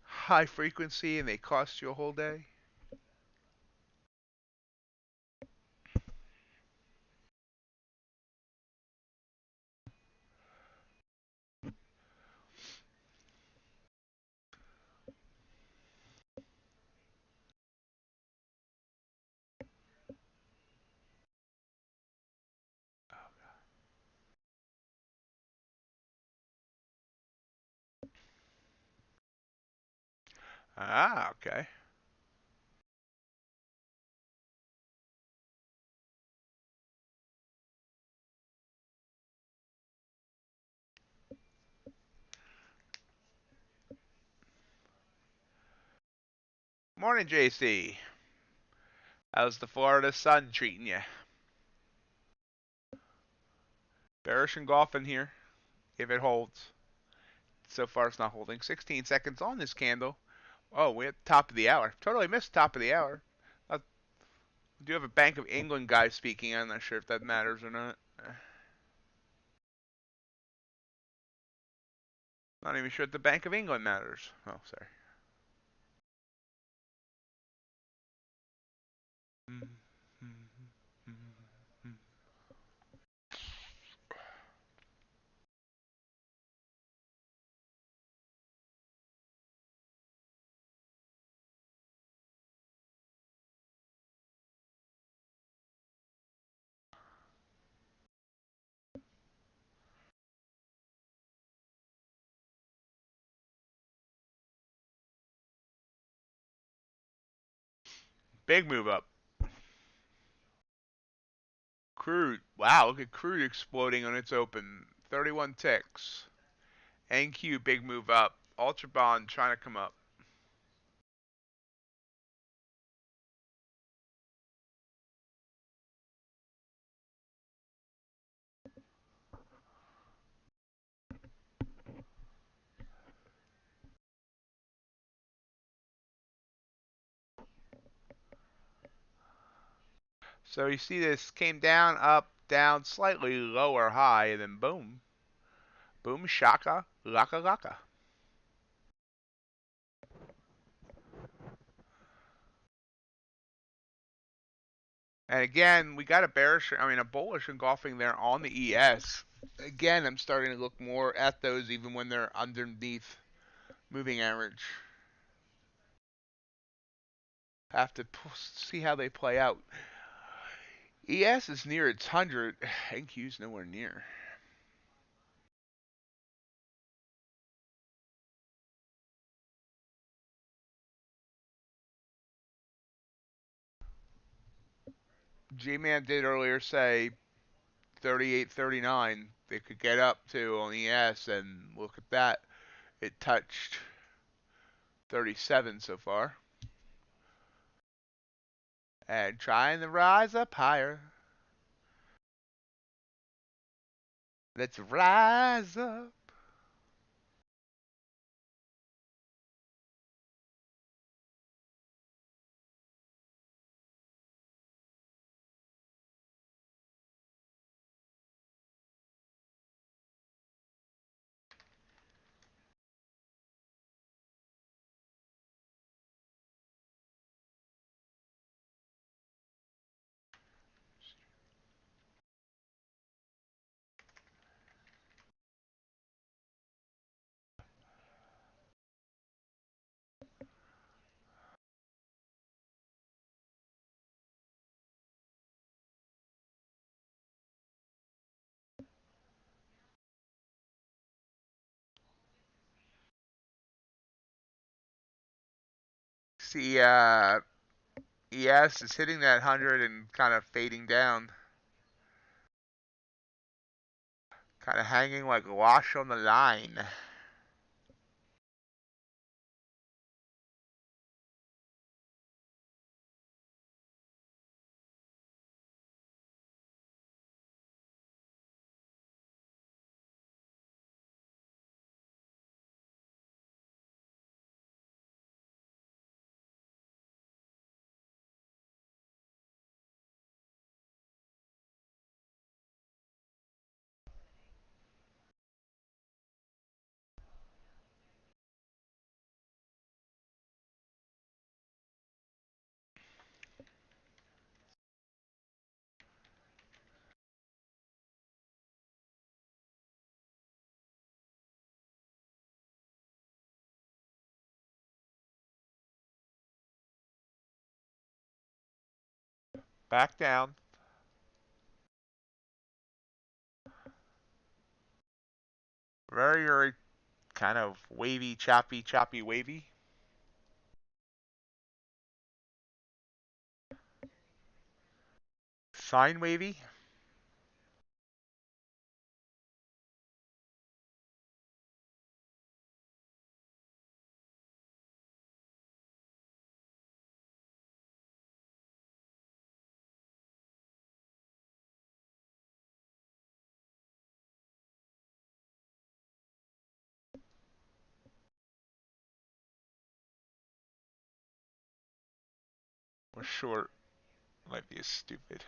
high frequency and they cost you a whole day? Ah, okay. Morning, JC. How's the Florida sun treating you? Bearish and golfing here, if it holds. So far, it's not holding. 16 seconds on this candle. Oh, we're at the top of the hour. Totally missed top of the hour. I do have a Bank of England guy speaking. I'm not sure if that matters or not. Not even sure if the Bank of England matters. Oh, sorry. Big move up. Crude. Wow, look at crude exploding on its open. 31 ticks. NQ, big move up. Ultra bond trying to come up. So you see this came down, up, down, slightly lower high, and then boom. Boom, shaka, laka laka. And again, we got a a bullish engulfing there on the ES. Again, I'm starting to look more at those even when they're underneath moving average. Have to see how they play out. ES is near its 100. NQ's nowhere near. G-Man did earlier say 38, 39. They could get up to on ES, and look at that. It touched 37 so far. And trying to rise up higher. Let's rise up. See, ES is hitting that 100 and kind of fading down. Kind of hanging like a wash on the line. Back down. Very, very kind of wavy, choppy, wavy. Sine wavy. Or short. Might be stupid.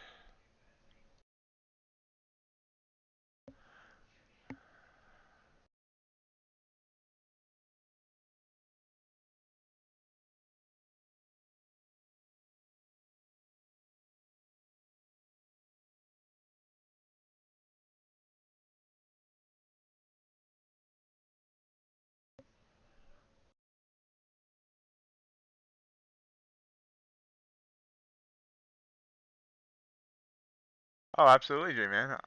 Oh, absolutely, J-Man.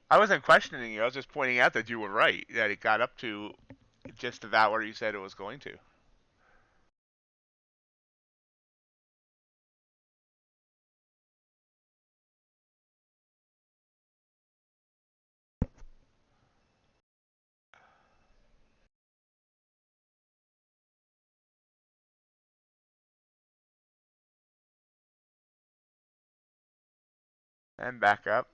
I wasn't questioning you. I was just pointing out that you were right. That it got up to just about where you said it was going to. And back up.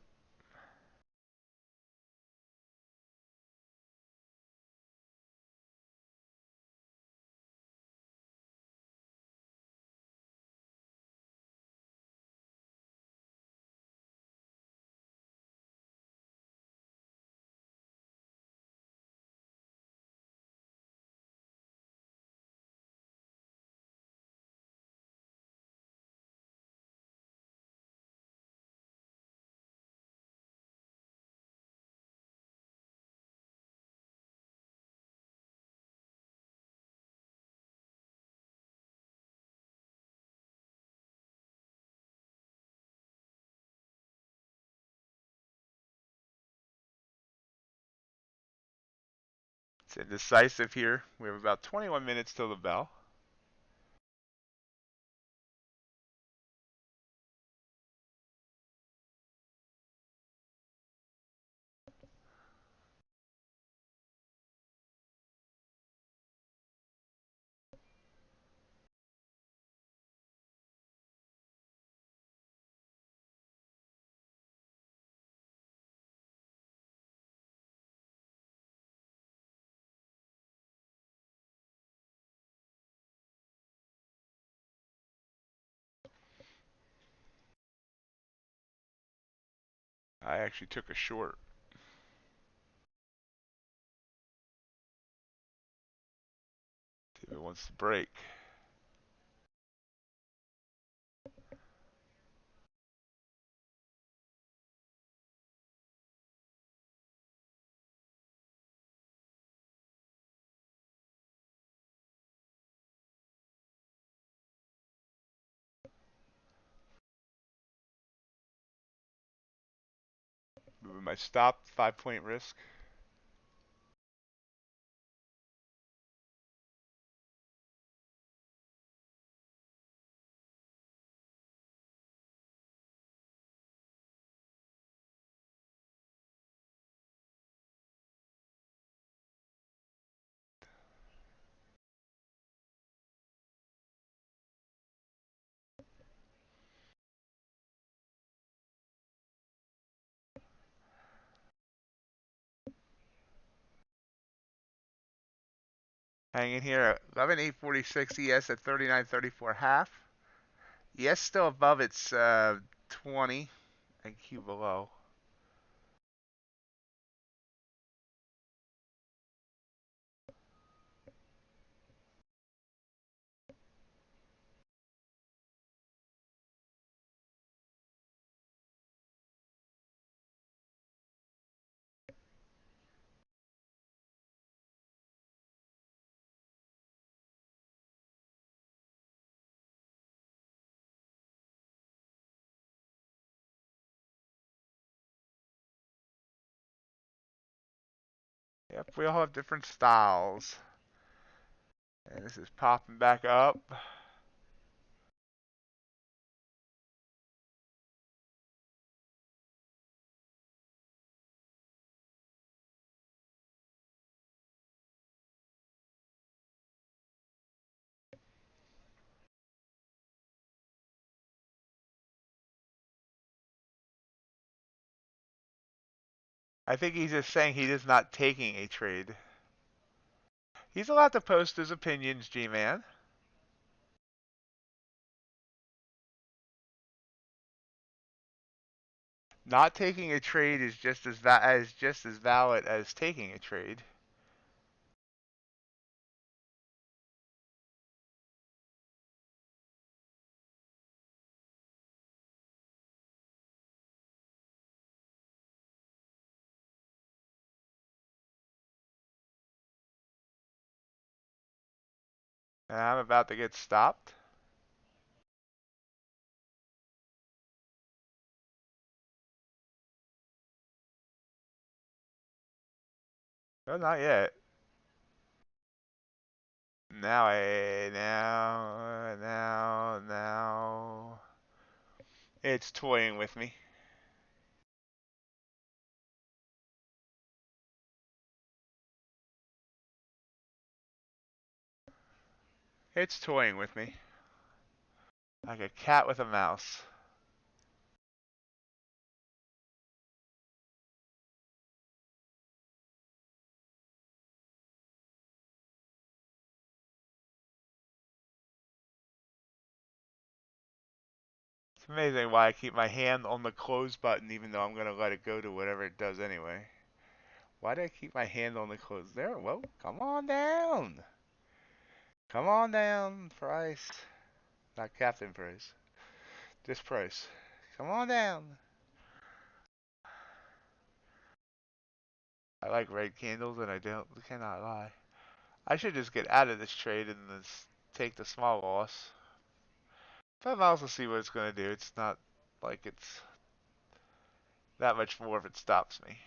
It's indecisive here. We have about 21 minutes till the bell. I actually took a short. See if it wants to break. Moving my stop, 5-point risk. Hanging here at 11,846 ES at 39.34 half. ES still above its 20 and Q below. Yep, we all have different styles. And this is popping back up. I think he's just saying he is not taking a trade. He's allowed to post his opinions, G-Man. Not taking a trade is just as valid as taking a trade. And I'm about to get stopped. No, not yet. Now. It's toying with me. It's toying with me. Like a cat with a mouse. It's amazing why I keep my hand on the close button even though I'm going to let it go to whatever it does anyway. Why do I keep my hand on the close? There, well, come on down. Come on down, Price. Not Captain Price. Just Price. Come on down. I like red candles and I cannot lie. I should just get out of this trade and just take the small loss. But I'll also see what it's going to do. It's not like it's that much more if it stops me.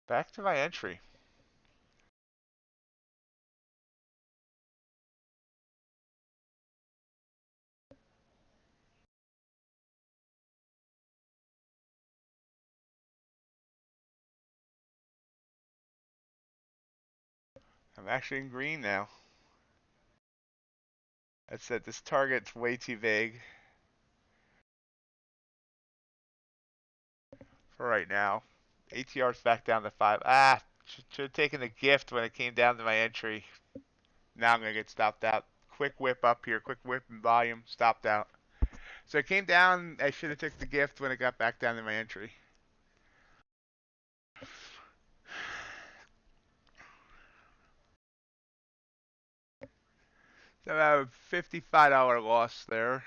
Back to my entry. I'm actually in green now. I said this target's way too vague for right now. ATR's back down to 5. Ah, should have taken the gift when it came down to my entry. Now I'm going to get stopped out. Quick whip up here. Quick whip and volume. Stopped out. So it came down. I should have took the gift when it got back down to my entry. So a $55 loss there.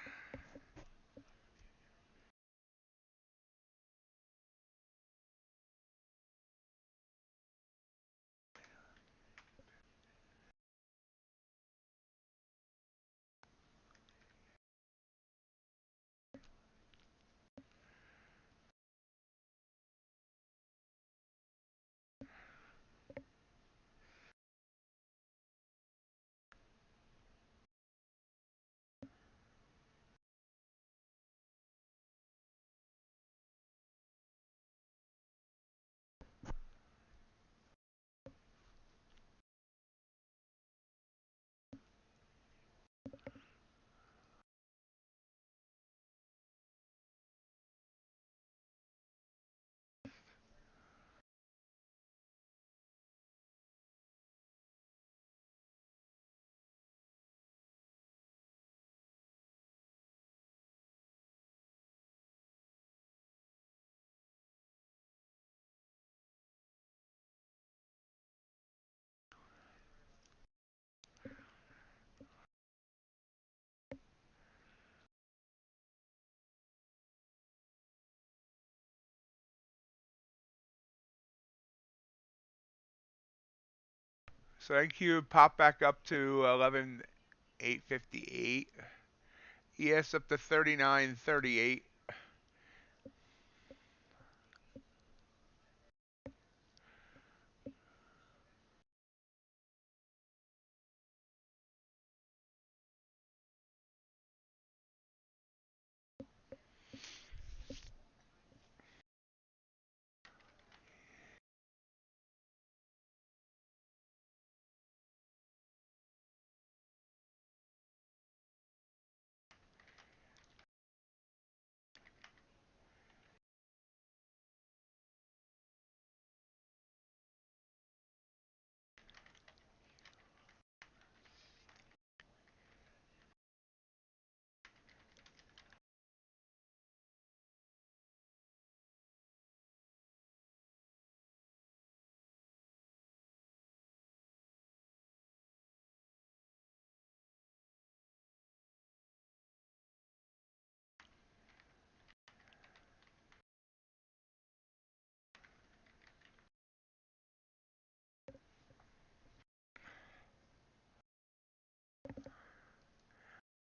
So NQ popped back up to 11,858. ES up to 39.38.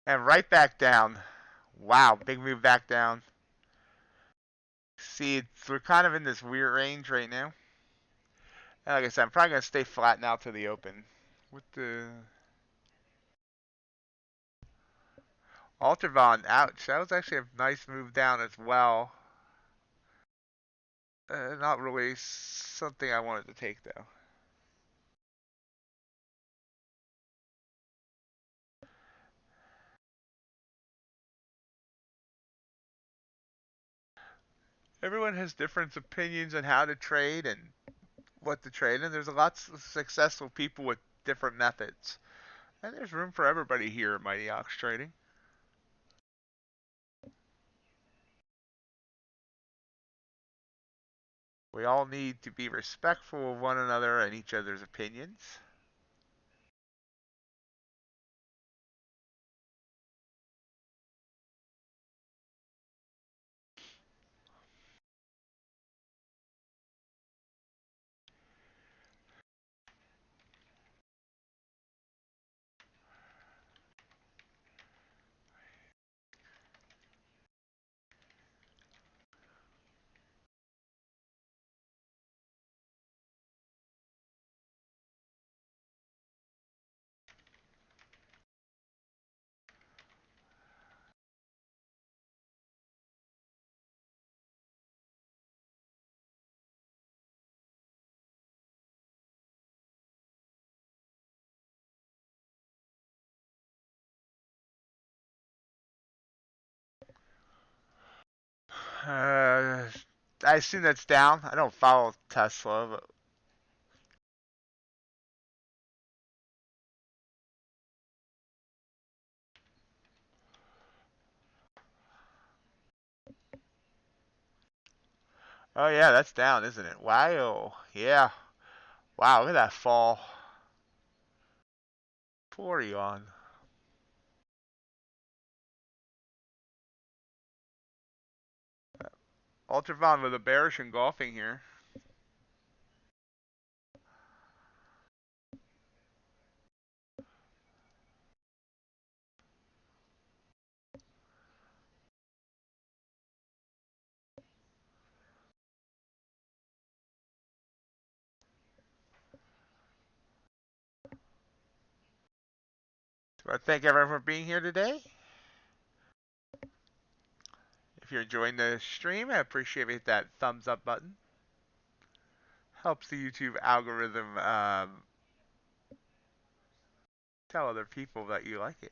And right back down. Wow, big move back down. See, we're kind of in this weird range right now. And like I said, I'm probably going to stay flat now to the open. With the Ultravon, ouch. That was actually a nice move down as well. Not really something I wanted to take, though. Everyone has different opinions on how to trade and what to trade, and there's lots of successful people with different methods. And there's room for everybody here at MightyOxTrading. We all need to be respectful of one another and each other's opinions. Uh, I assume that's down. I don't follow Tesla, but oh yeah, that's down, isn't it? Wow. Yeah. Wow, look at that fall. Poor Elon. Ultravon with a bearish engulfing here. So I thank everyone for being here today. If you're enjoying the stream, I appreciate that thumbs up button. Helps the YouTube algorithm tell other people that you like it.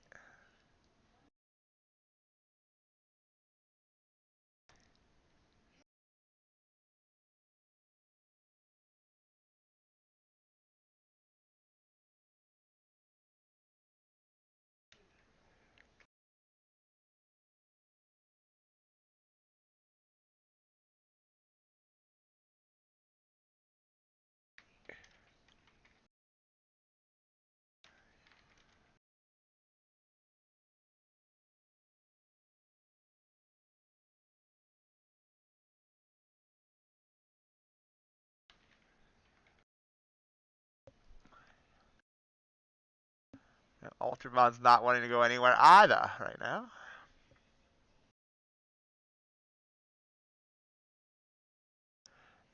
Ultravon's not wanting to go anywhere either right now.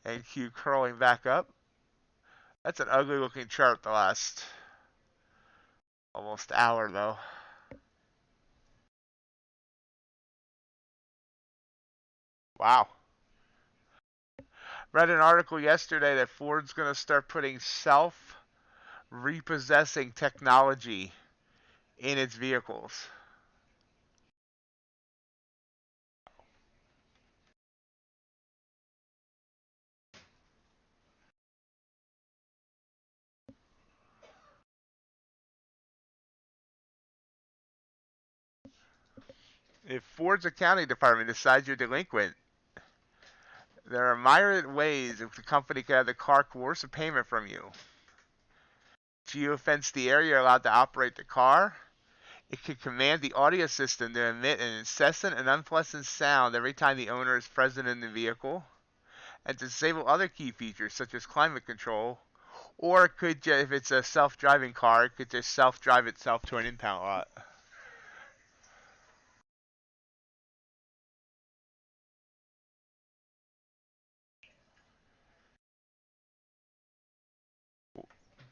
NQ curling back up. That's an ugly looking chart the last almost hour though. Wow. Read an article yesterday that Ford's going to start putting self-repossessing technology in its vehicles. If Ford's accounting department decides you're delinquent, there are myriad ways if the company can have the car coerce a payment from you. Geofence the area you're allowed to operate the car. It could command the audio system to emit an incessant and unpleasant sound every time the owner is present in the vehicle, and to disable other key features such as climate control. Or it could, if it's a self-driving car, it could just self-drive itself to an impound lot.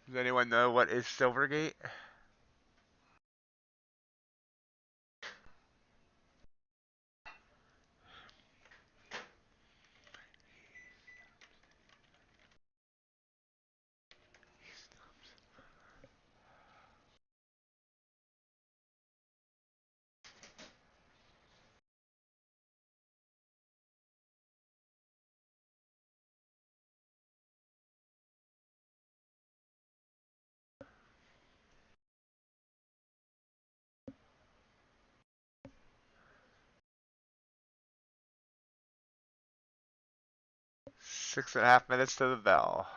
Does anyone know what is Silvergate? 6.5 minutes to the bell.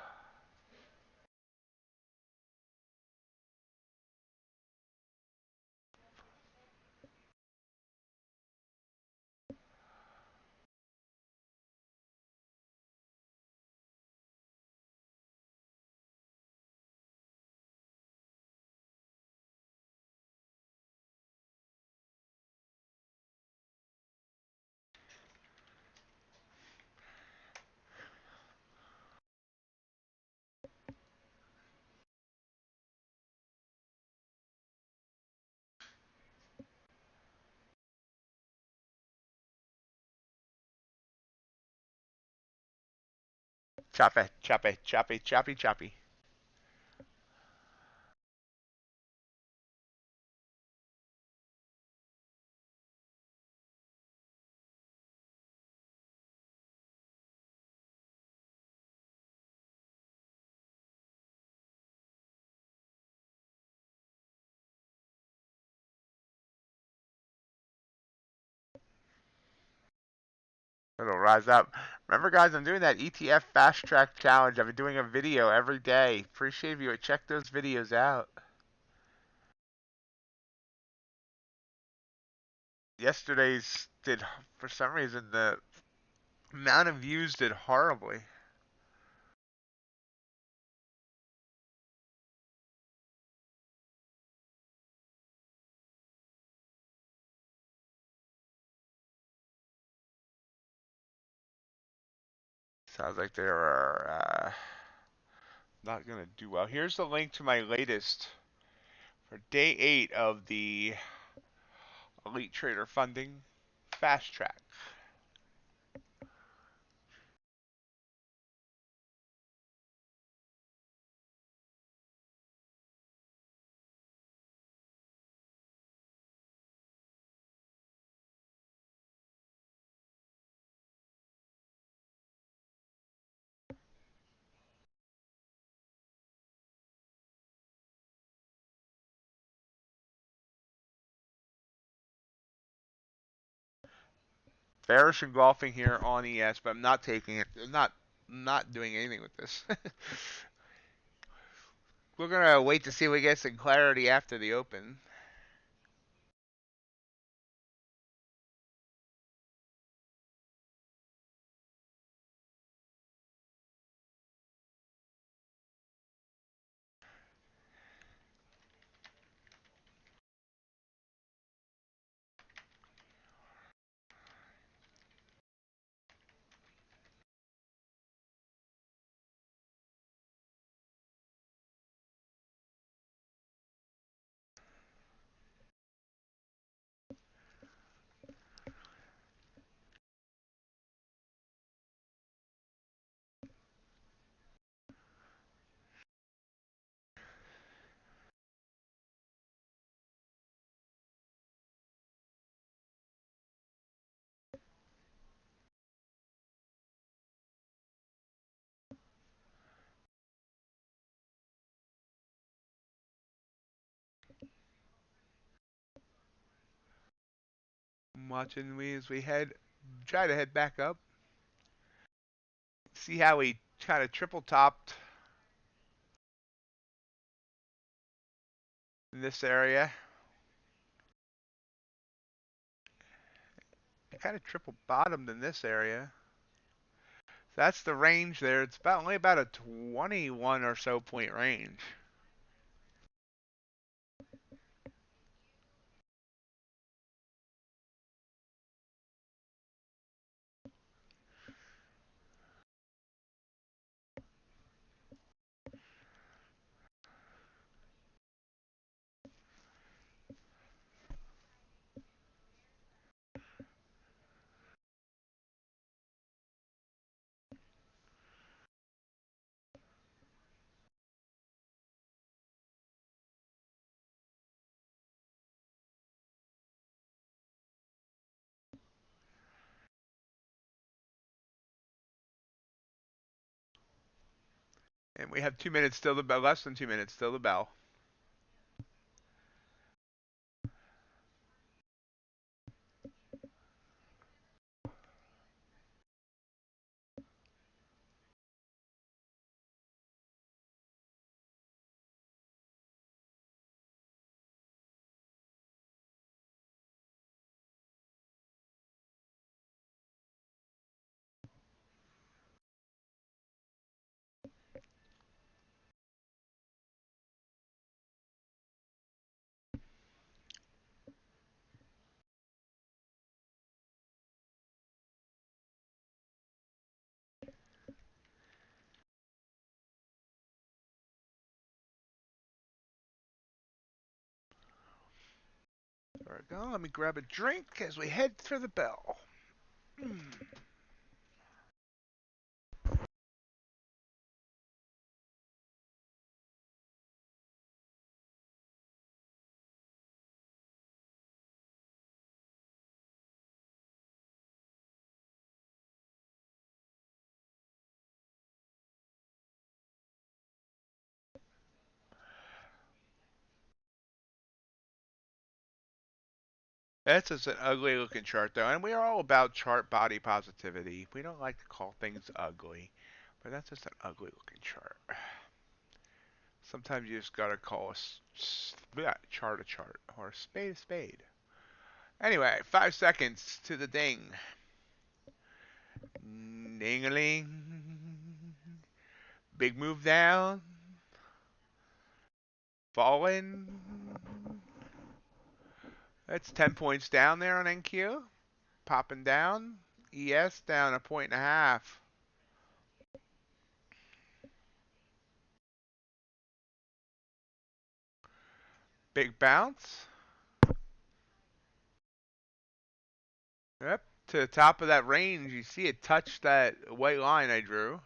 Choppy, choppy, choppy, choppy, choppy. It'll rise up. Remember, guys, I'm doing that ETF fast track challenge. I've been doing a video every day. Appreciate if you would check those videos out. Yesterday's did, for some reason, the amount of views did horribly. Sounds like they are not going to do well. Here's the link to my latest for day 8 of the Elite Trader Funding Fast Track. Bearish engulfing here on ES, but I'm not taking it. I'm not doing anything with this. We're gonna wait to see if we get some clarity after the open. I'm watching as we try to head back up. See how we kind of triple topped in this area. Kind of triple bottomed in this area. So that's the range there. It's only about a 21 or so point range. And we have 2 minutes still to bell, less than 2 minutes still to bell. There we go. Let me grab a drink as we head for the bell. That's just an ugly looking chart though, and we are all about chart body positivity. We don't like to call things ugly, but that's just an ugly looking chart. Sometimes you just gotta call chart a chart or a spade. Anyway, 5 seconds to the ding. Ding-a-ling. Big move down. Falling. That's 10 points down there on NQ. Popping down. ES down 1.5 points. Big bounce. Yep. To the top of that range, you see it touch that white line I drew.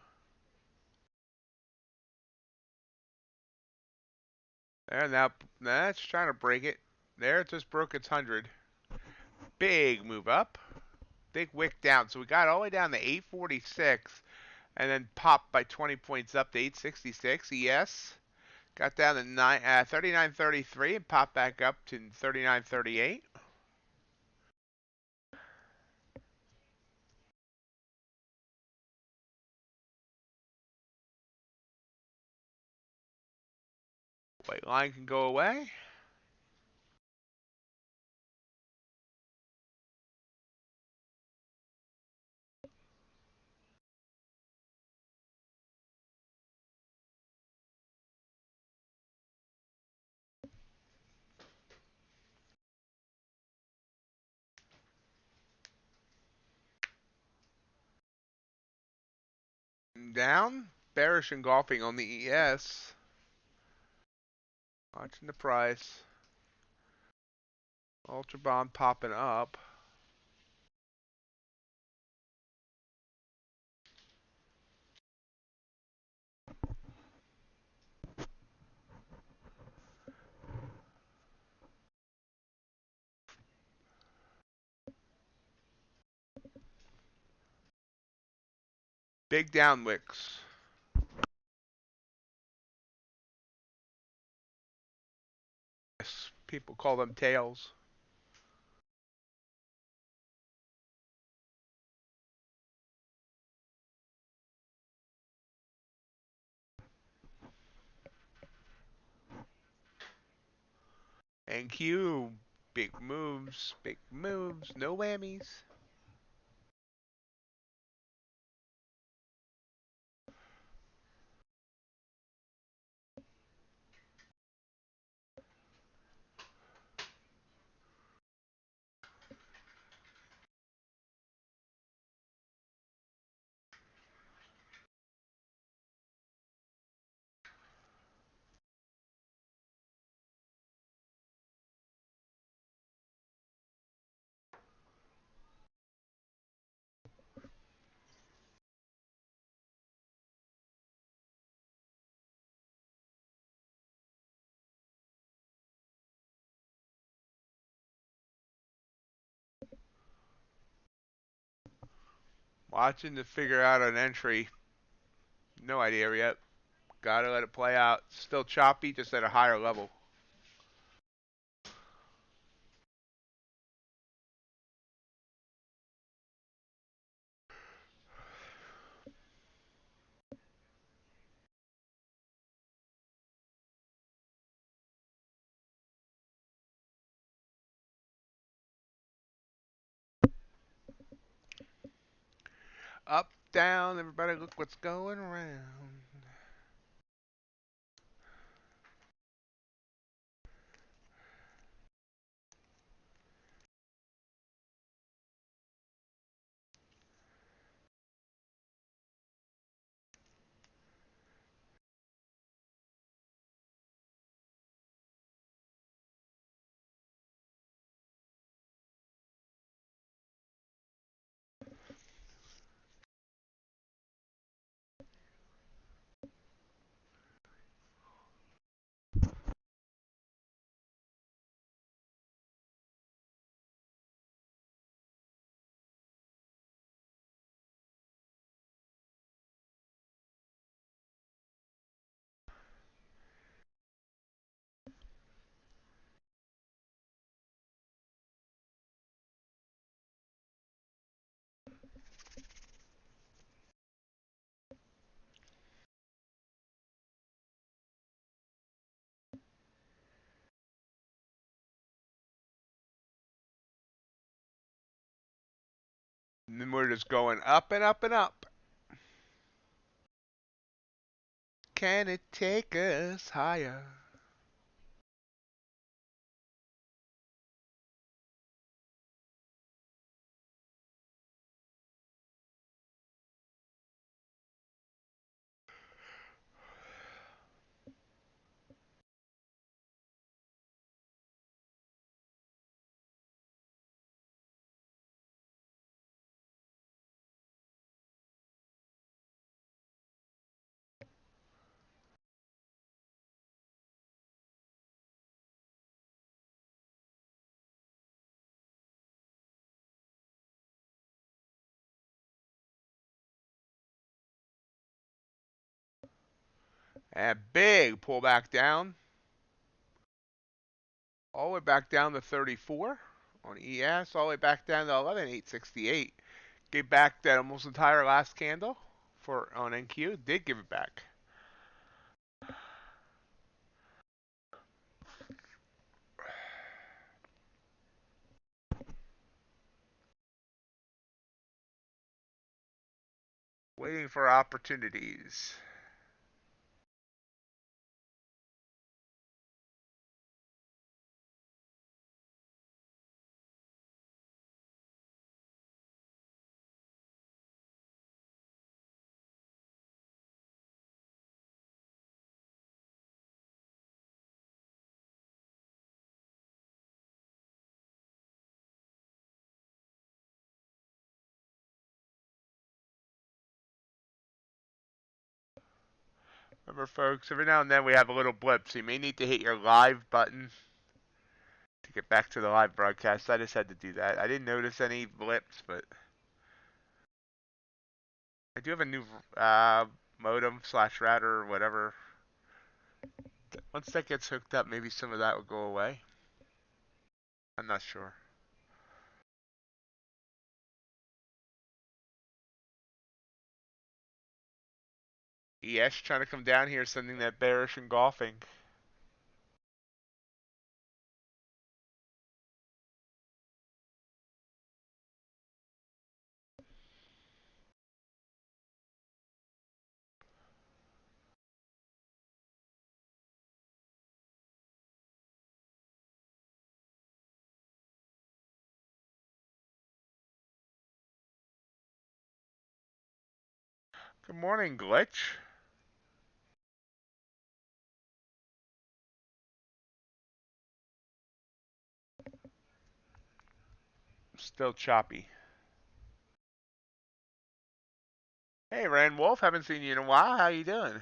There, now that's trying to break it. There, it just broke its 100. Big move up. Big wick down. So we got all the way down to 846 and then popped by 20 points up to 866. ES got down to 39.33 and popped back up to 39.38. White line can go away. Down. Bearish engulfing on the ES. Watching the price. Ultra bond popping up. Big down wicks. Yes, people call them tails. NQ, big moves, no whammies. Watching to figure out an entry. No idea yet. Gotta let it play out. Still choppy, just at a higher level. Up, down, everybody look what's going around. And then we're just going up and up and up. Can it take us higher? And big pullback down. All the way back down to 34 on ES. All the way back down to 11,868. Gave back that almost entire last candle for on NQ. Did give it back. Waiting for opportunities. Remember, folks, every now and then we have a little blip, so you may need to hit your live button to get back to the live broadcast. I just had to do that. I didn't notice any blips, but I do have a new modem slash router or whatever. Once that gets hooked up, maybe some of that will go away. I'm not sure. ES trying to come down here, sending that bearish engulfing. Good morning, Glitch. Still choppy. Hey, Rand Wolf, haven't seen you in a while. How you doing?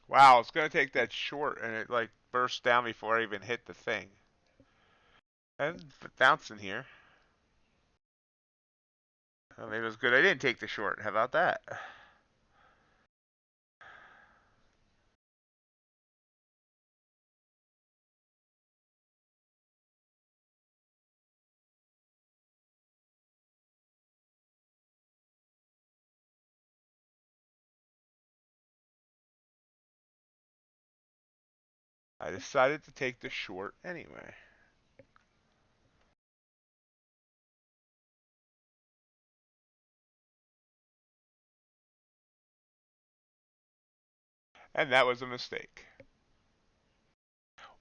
Wow, it's gonna take that short, and it like burst down before I even hit the thing. And bouncing here. Oh, maybe it was good I didn't take the short. How about that? I decided to take the short anyway. And that was a mistake.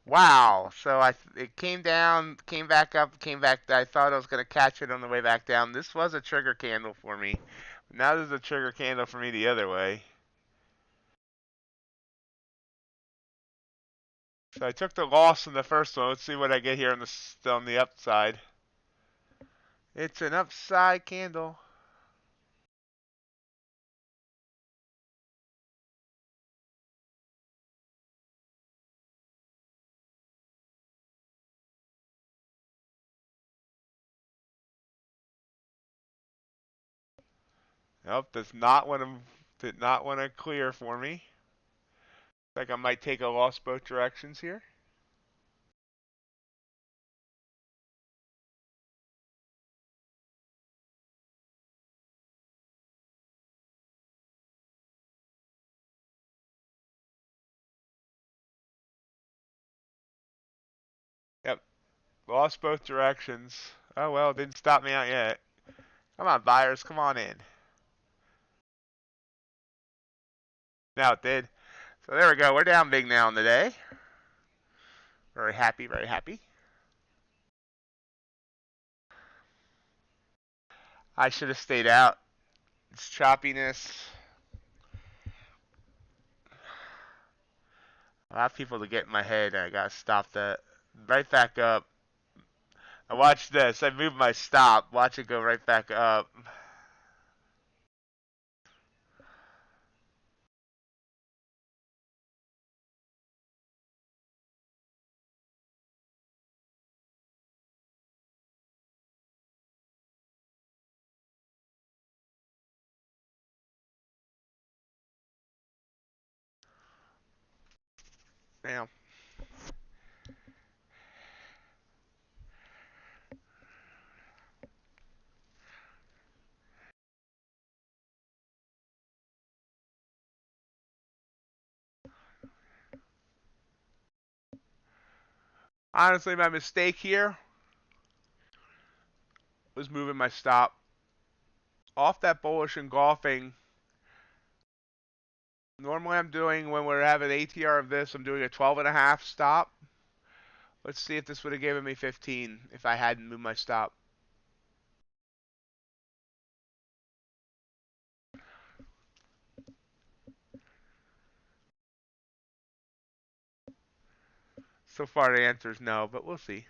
Wow. So it came down, came back up, came back. I thought I was gonna catch it on the way back down. This was a trigger candle for me. Now there's a trigger candle for me the other way. So I took the loss in the first one. Let's see what I get here on the upside. It's an upside candle. Nope, did not want to clear for me. Like I might take a loss both directions here. Yep, lost both directions. Oh well, didn't stop me out yet. Come on, buyers, come on in. Now it did. So there we go. We're down big now in the day. Very happy, very happy. I should have stayed out. It's choppiness. A lot of people to get in my head, and I gotta stop that. Right back up. I watch this. I move my stop. Watch it go right back up. Damn. Honestly, my mistake here was moving my stop off that bullish engulfing. Normally I'm doing, when we're having ATR of this, I'm doing a 12.5 stop. Let's see if this would have given me 15 if I hadn't moved my stop. So far the answer is no, but we'll see.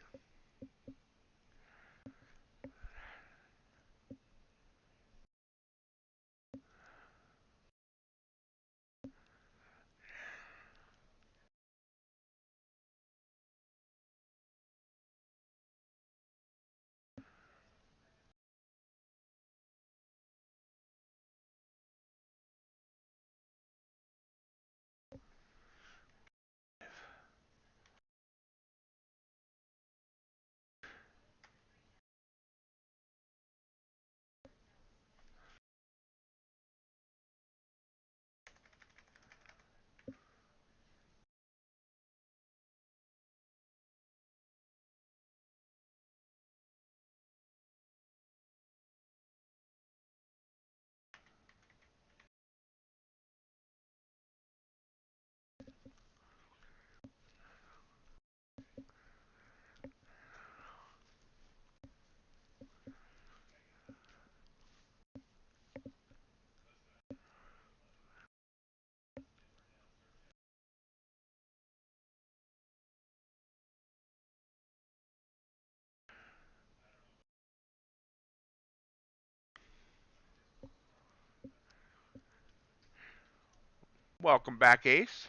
Welcome back, Ace.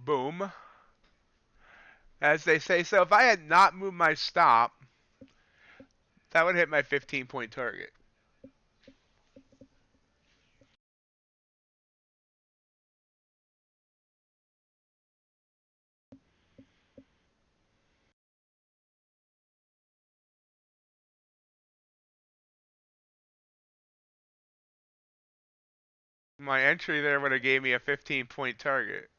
Boom. As they say. So if I had not moved my stop, that would hit my 15-point target. My entry there would have gave me a 15-point target.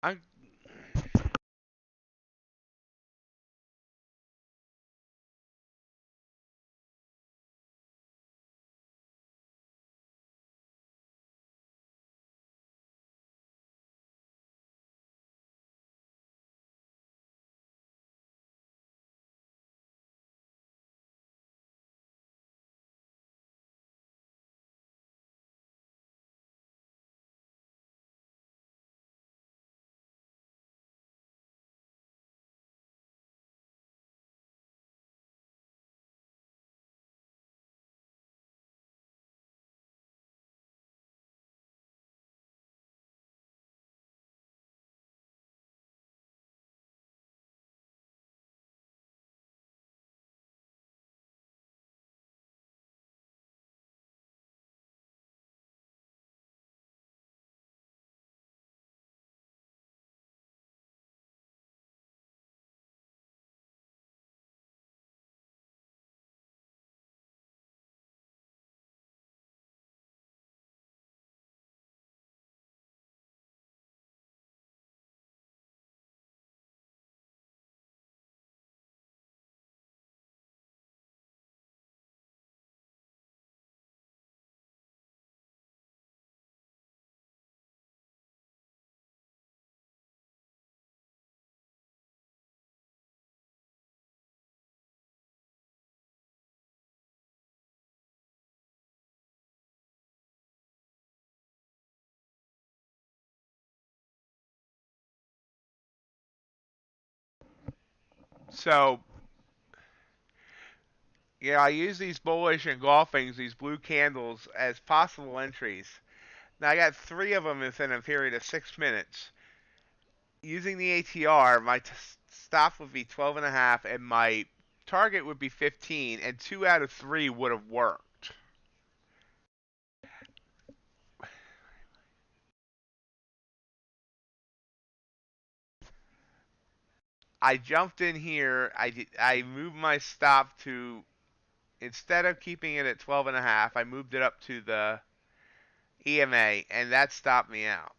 I'm so yeah, I use these bullish engulfings, these blue candles, as possible entries. Now I got 3 of them within a period of 6 minutes. Using the ATR, my stop would be 12.5, and my target would be 15, and 2 out of 3 would have worked. I jumped in here. I moved my stop to, instead of keeping it at 12.5, I moved it up to the EMA, and that stopped me out.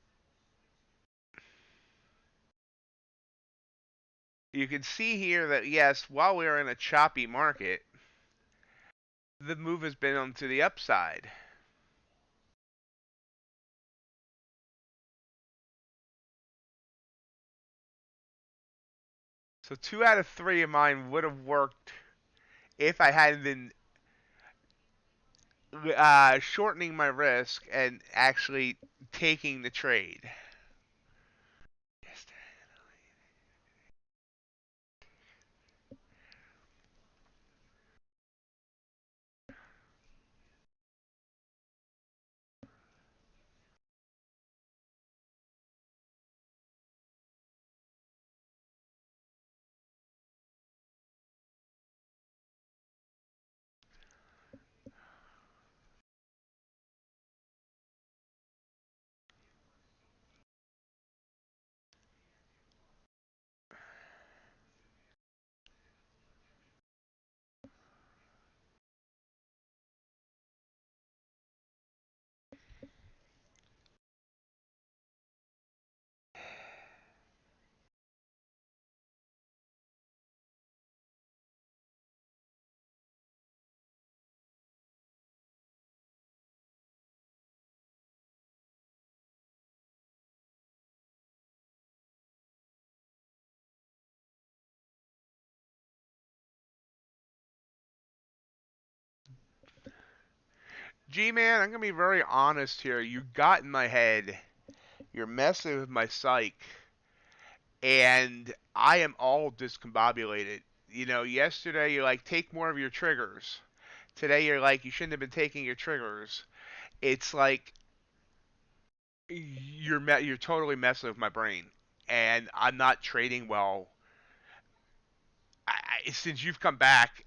You can see here that, yes, while we're in a choppy market, the move has been onto the upside. So 2 out of 3 of mine would have worked if I hadn't been shortening my risk and actually taking the trade. G-Man, I'm gonna be very honest here. You got in my head. You're messing with my psyche, and I am all discombobulated. Yesterday you're like, take more of your triggers. Today you're like, you shouldn't have been taking your triggers. It's like you're totally messing with my brain, and I'm not trading well. Since you've come back,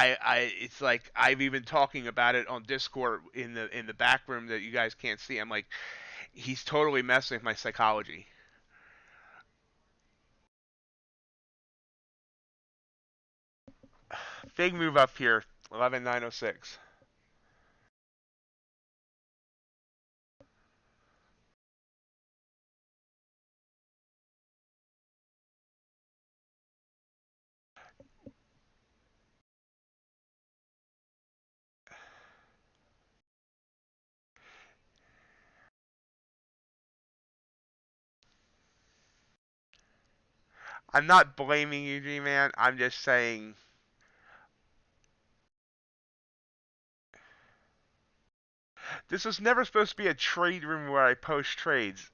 it's like I've even talking about it on Discord in the back room that you guys can't see. I'm like, he's totally messing with my psychology. Big move up here, 11,906. I'm not blaming you, G-Man. I'm just saying this was never supposed to be a trade room where I post trades.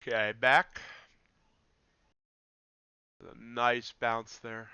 Okay, back. A nice bounce there.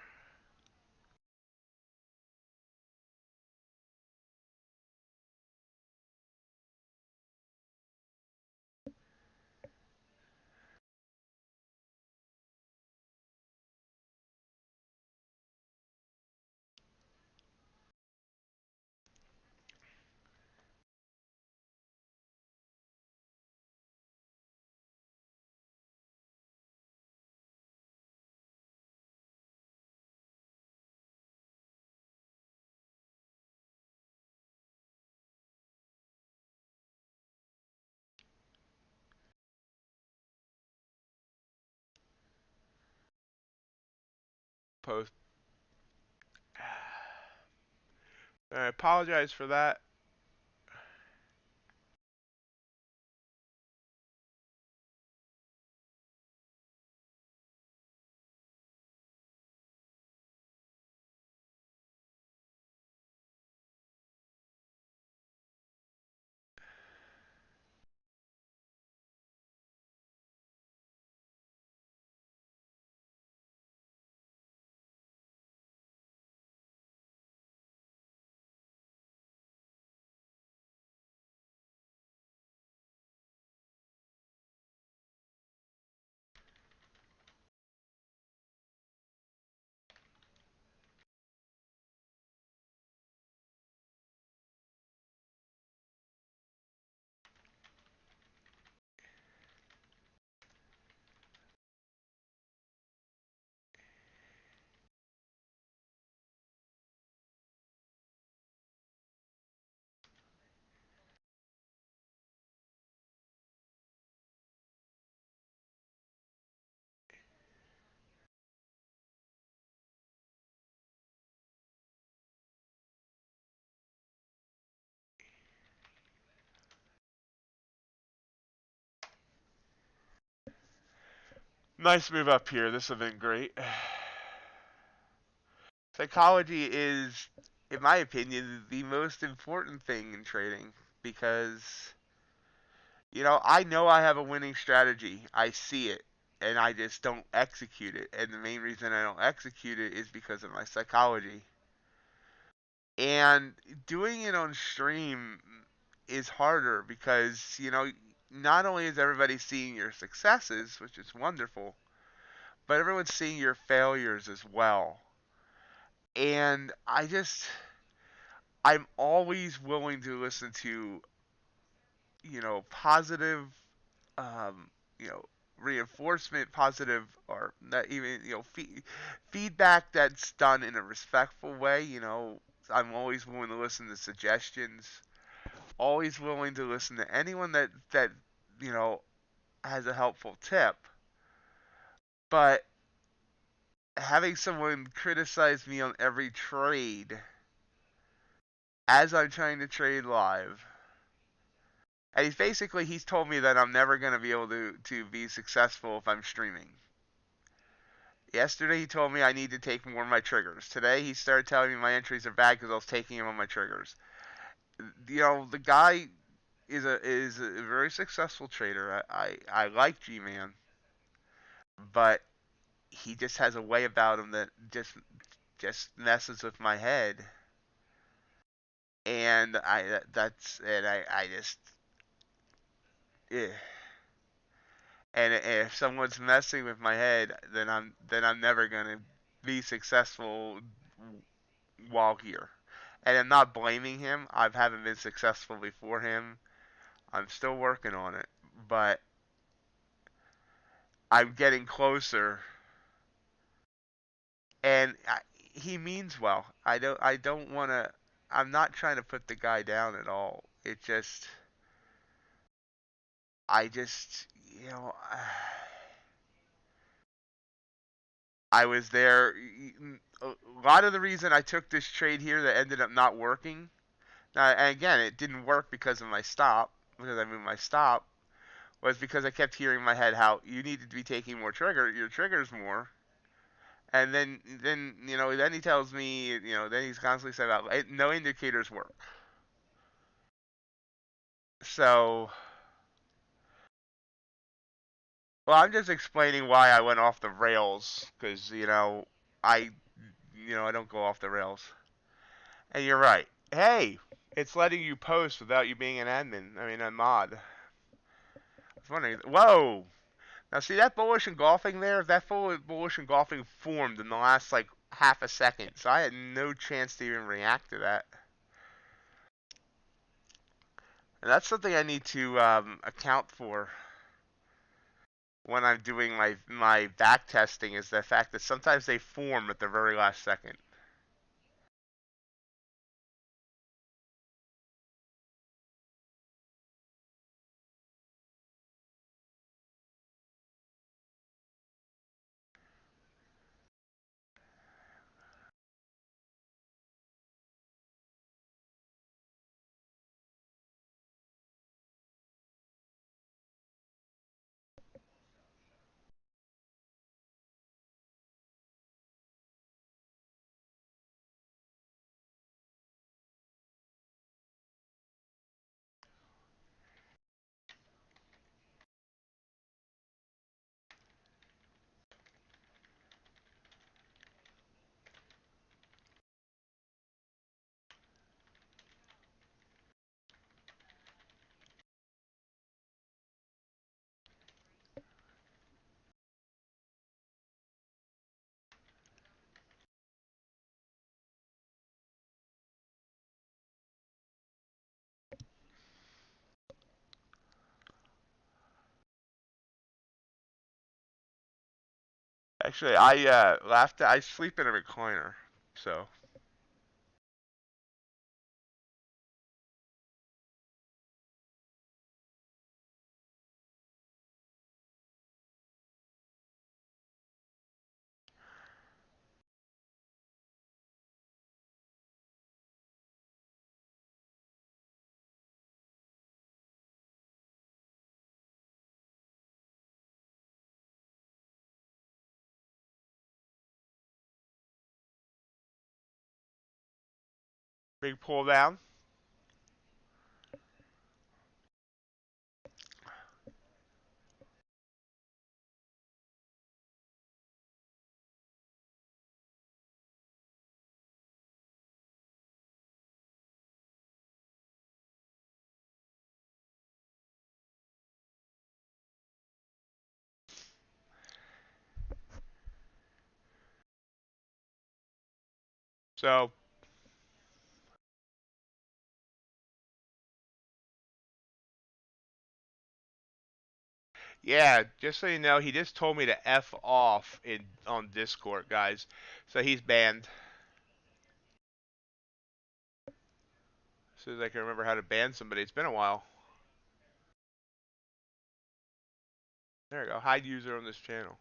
Post. I apologize for that. Nice move up here. This has been great. Psychology is, in my opinion, the most important thing in trading because, I know I have a winning strategy. I see it, and I just don't execute it. And the main reason I don't execute it is because of my psychology. And doing it on stream is harder because, not only is everybody seeing your successes, which is wonderful, but everyone's seeing your failures as well. And I'm always willing to listen to, positive, um, you know, reinforcement, positive, or not even, feedback that's done in a respectful way. I'm always willing to listen to suggestions, always willing to listen to anyone that, you know, has a helpful tip. But having someone criticize me on every trade as I'm trying to trade live. And he's told me that I'm never going to be able to be successful if I'm streaming. Yesterday he told me I need to take more of my triggers. Today he started telling me my entries are bad because I was taking him on my triggers. The guy is a very successful trader. I like G-Man, but he just has a way about him that just messes with my head. And I just eh. And if someone's messing with my head, then I'm never gonna be successful while here. And I'm not blaming him. I haven't been successful before him. I'm still working on it, but I'm getting closer. And he means well. I don't want to. I'm not trying to put the guy down at all. I just, I was there. A lot of the reason I took this trade here that ended up not working. Now, and again, it didn't work because of my stop, because I moved my stop, was because I kept hearing in my head how you need to be taking your triggers more. And then he tells me, then he's constantly saying about no indicators work. So Well, I'm just explaining why I went off the rails, because I I don't go off the rails. And you're right. Hey, it's letting you post without you being an admin. I mean, a mod. I was wondering. Whoa! Now see that bullish engulfing there? That full bullish engulfing formed in the last like half a second, so I had no chance to even react to that. And that's something I need to account for when I'm doing my back testing, is the fact that sometimes they form at the very last second. Actually, I laughed. I sleep in a recliner, so. Big pull down. So yeah, just so you know, he just told me to F off in on Discord, guys. So he's banned. As soon as I can remember how to ban somebody, it's been a while. There we go. Hide user on this channel.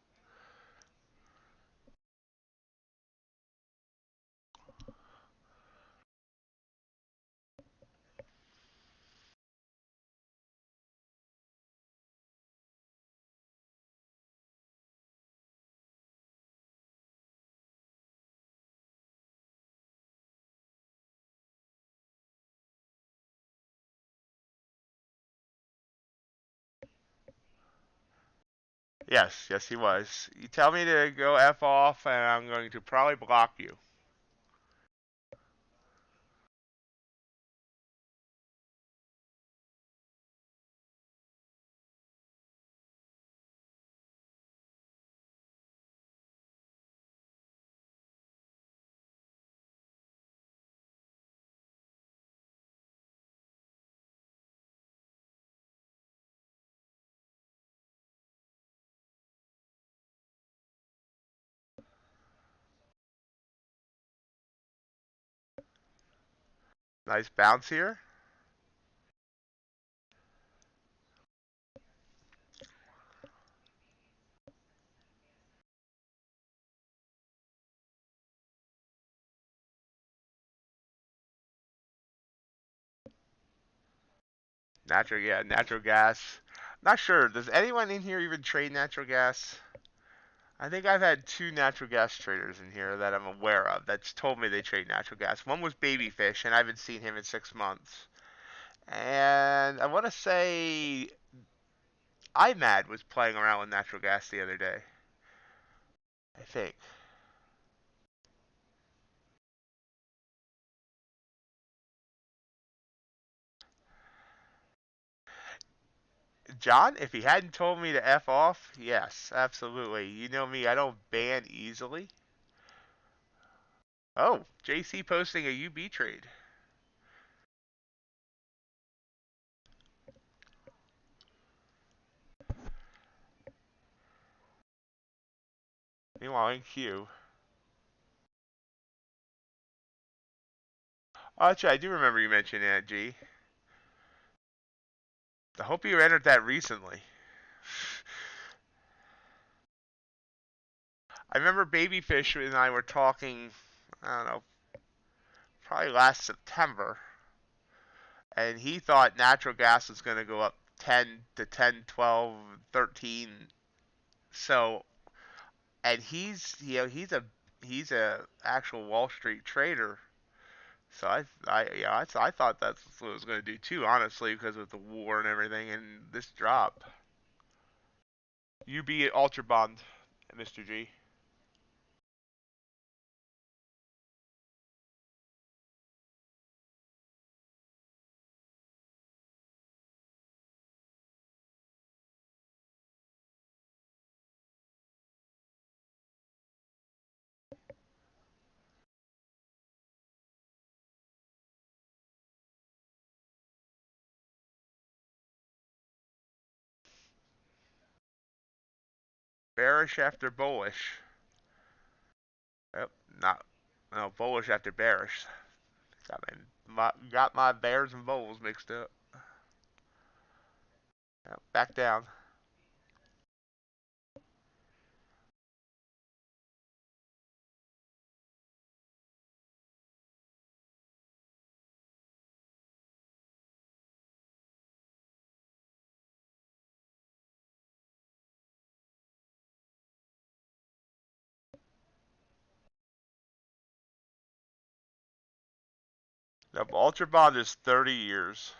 Yes, yes, he was. You tell me to go F off, and I'm going to probably block you. Nice bounce here. Natural gas. Not sure. Does anyone in here even trade natural gas? I think I've had two natural gas traders in here that I'm aware of that's told me they trade natural gas. One was Babyfish, and I haven't seen him in 6 months. And I want to say IMAD was playing around with natural gas the other day, I think. John, if he hadn't told me to F off, yes, absolutely. You know me, I don't ban easily. Oh, JC posting a UB trade. Meanwhile, in Q. Oh, actually, I do remember you mentioning that, G. I hope you entered that recently. I remember Babyfish and I were talking, I don't know, probably last September, and he thought natural gas was going to go up 10 to 10, 12, 13. So, and he's a actual Wall Street trader. So I thought that's what it was going to do too, honestly, because of the war and everything, and this drop. UB Ultra Bond, Mr. G. Bearish after bullish. Yep, not no bullish after bearish. Got my bears and bulls mixed up. Yep, back down. Yep, Ultra Bond is 30 years.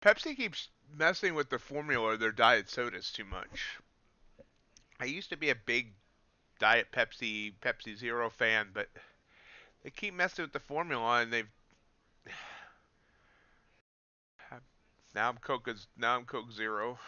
Pepsi keeps messing with the formula of their diet sodas too much. I used to be a big Diet Pepsi Zero fan, but they keep messing with the formula, and they've now I'm Coke Zero.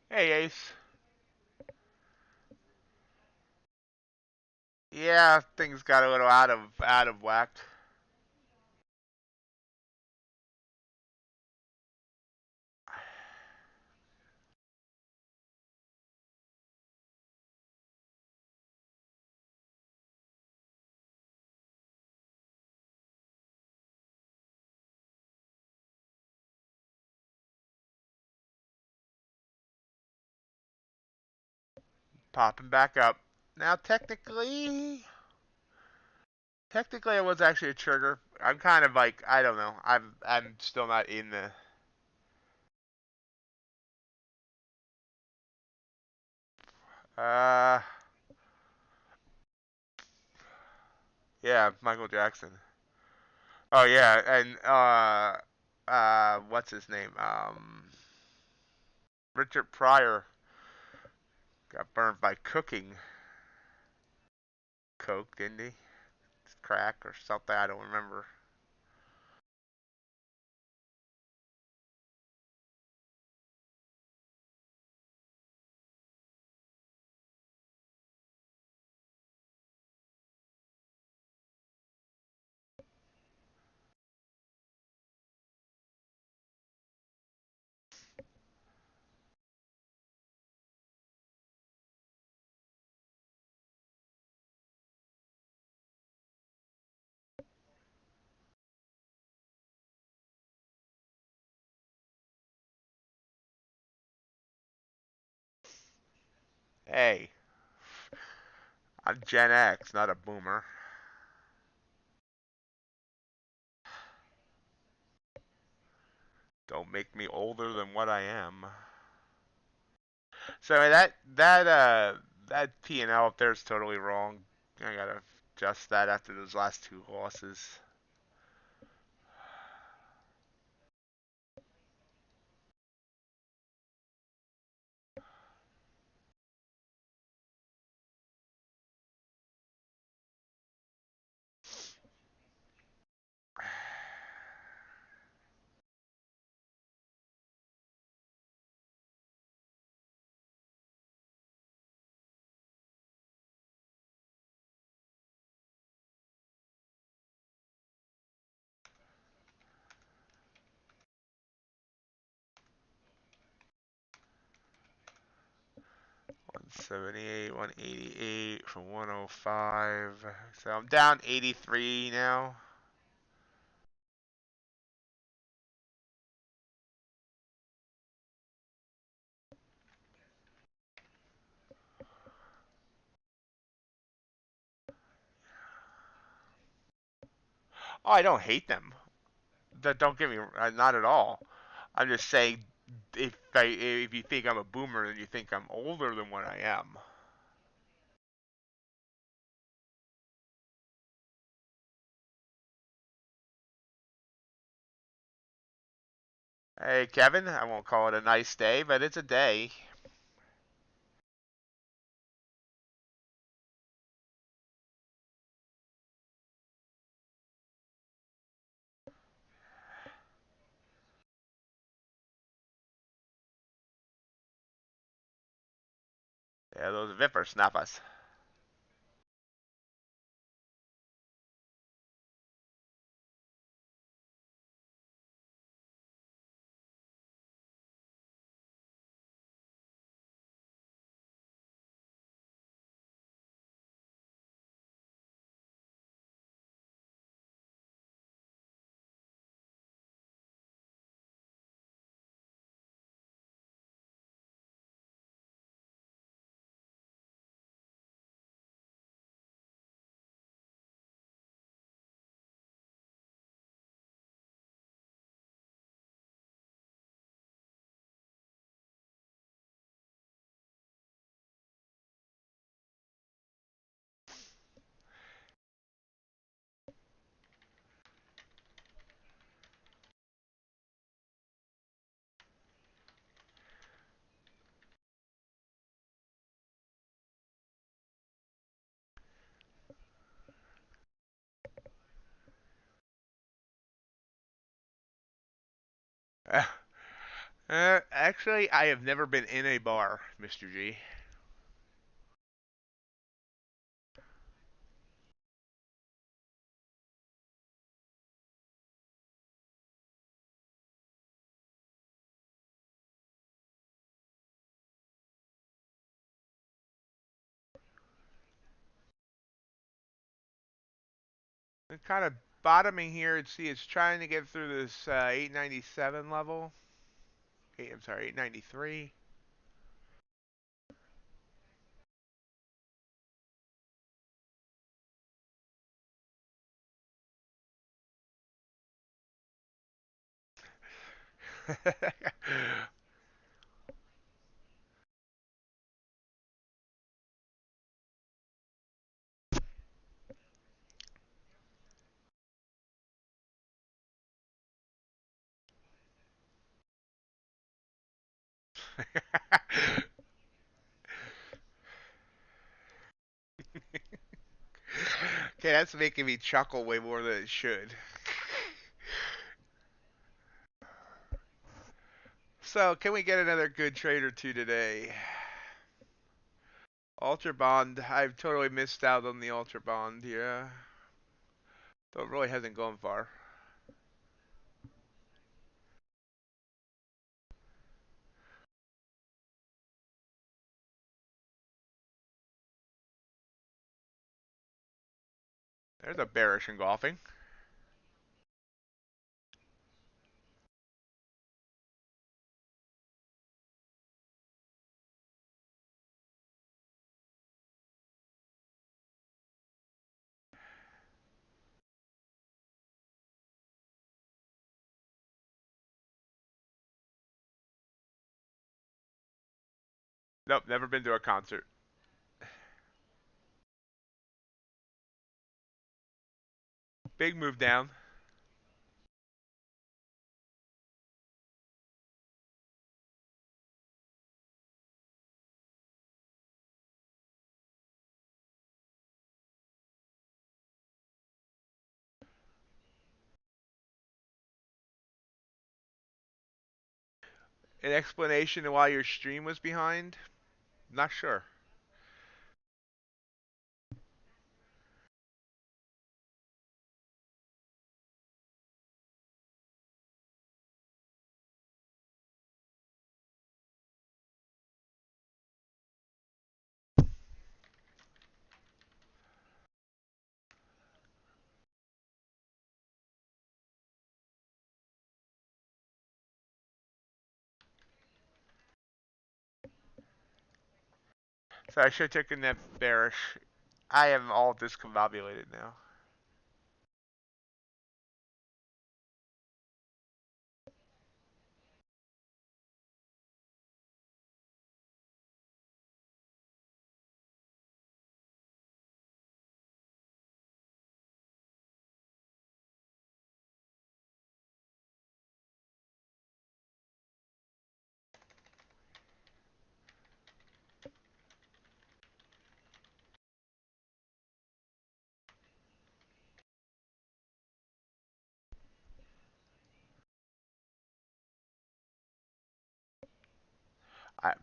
Hey Ace. Yeah, things got a little out of whack. Popping back up. Now technically it was actually a trigger. I'm kind of like I don't know. I'm still not in the uh yeah, Michael Jackson. Oh yeah, and what's his name? Richard Pryor got burned by cooking coke, didn't he? Crack or something. I don't remember. Hey, I'm Gen X, not a boomer. Don't make me older than what I am. So that P and L up there is totally wrong. I gotta adjust that after those last two losses. One 78, 188 from 105. So I'm down 83 now. Oh, I don't hate them. Don't get me not at all. I'm just saying if you think I'm a boomer, then you think I'm older than what I am. Hey, Kevin, I won't call it a nice day, but it's a day. Yeah, those Vipper snappers. Actually, I have never been in a bar, Mr. G. I'm kind of bottoming here. See, it's trying to get through this 897 level. I'm sorry, 893. Okay, that's making me chuckle way more than it should. So, can we get another good trade or two today? Ultra Bond. I've totally missed out on the Ultra Bond, yeah. Though it really hasn't gone far. There's a bearish engulfing. Nope, never been to a concert. Big move down. An explanation of why your stream was behind? Not sure. So I should have taken that bearish. I am all discombobulated now.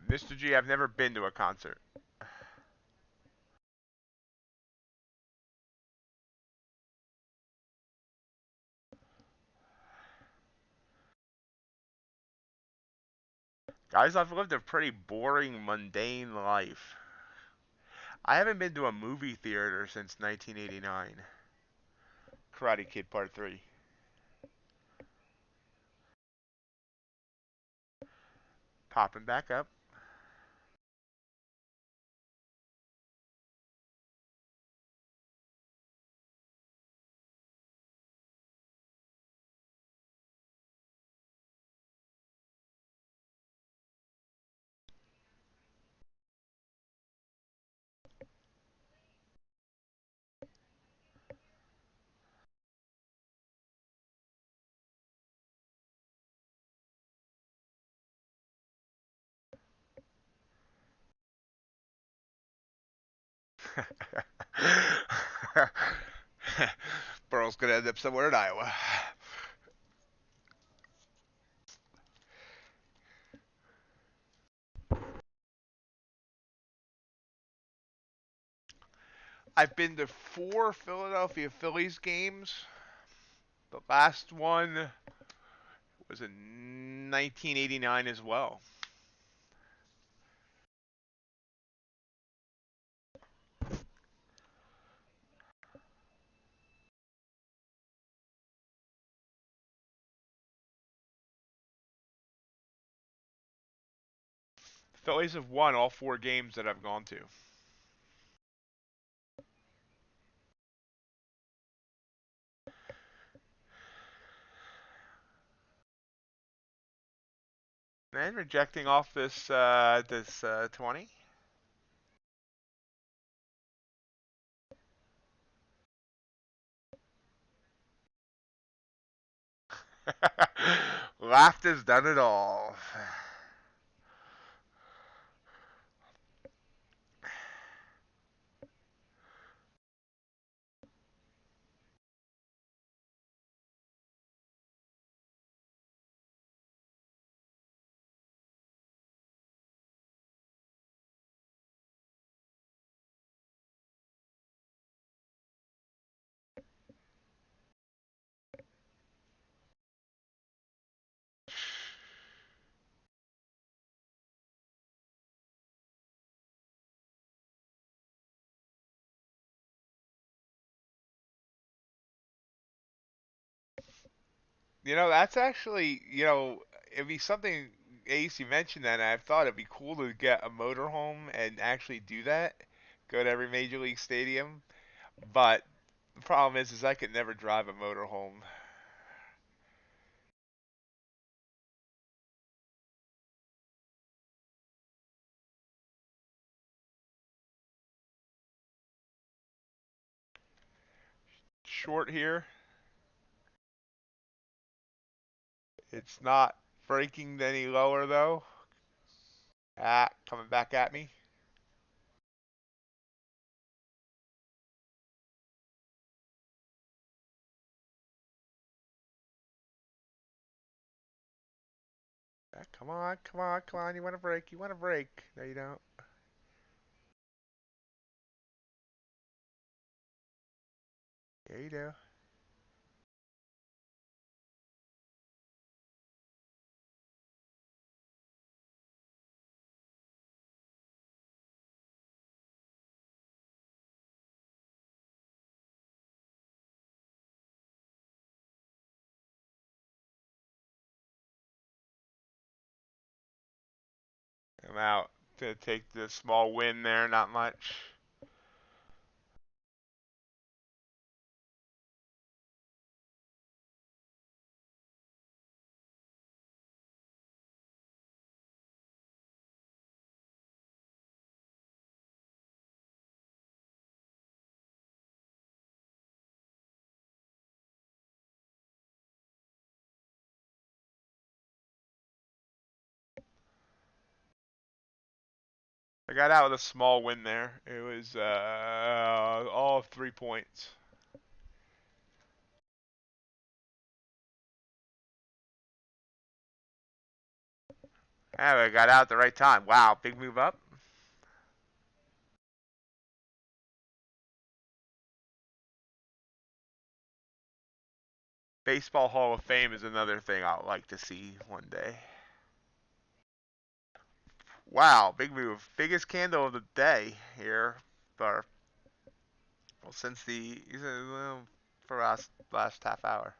Mr. G, I've never been to a concert. Guys, I've lived a pretty boring, mundane life. I haven't been to a movie theater since 1989. Karate Kid Part 3. Popping back up. Burrow's gonna end up somewhere in Iowa. I've been to 4 Philadelphia Phillies games. The last one was in 1989 as well. Phillies have won all 4 games that I've gone to. And rejecting off this 20. Laughed has done it all. That's actually, it'd be something. Ace, you mentioned that, and I've thought it'd be cool to get a motorhome and actually do that. Go to every major league stadium. But the problem is I could never drive a motorhome. Short here. It's not breaking any lower though. Coming back at me. Come on, come on, come on. You want to break? You want to break? No, you don't. Yeah, you do. I'm out to take the small win there. Not much. I got out with a small win there. It was all of 3 points. Yeah, I got out at the right time. Wow, big move up. Baseball Hall of Fame is another thing I'd like to see one day. Wow, big move. Biggest candle of the day here. For, well, since the for last half hour.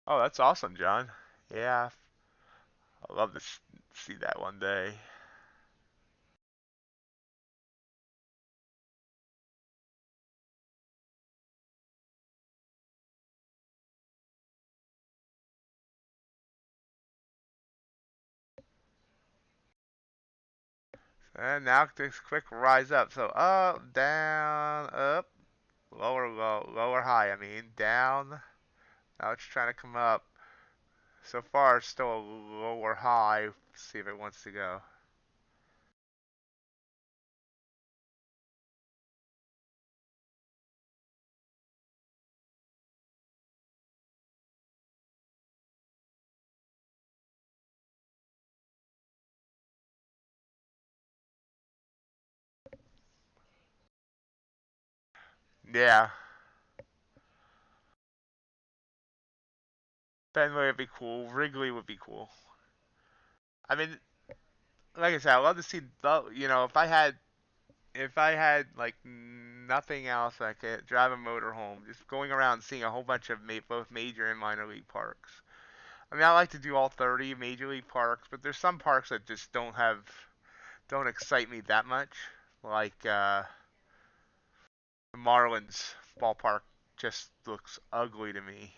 Oh, that's awesome, John. Yeah, I'd love to see that one day. And now this quick rise up. So up, down, up, lower, low, lower, high. I mean, down. Now it's trying to come up. So far, it's still a lower high. See if it wants to go. Yeah, Fenway would be cool. Wrigley would be cool. I mean, like I said, I love to see. If I had like nothing else, I could drive a motorhome, just going around seeing a whole bunch of both major and minor league parks. I mean, I like to do all 30 major league parks, but there's some parks that just don't excite me that much. Like the Marlins ballpark just looks ugly to me.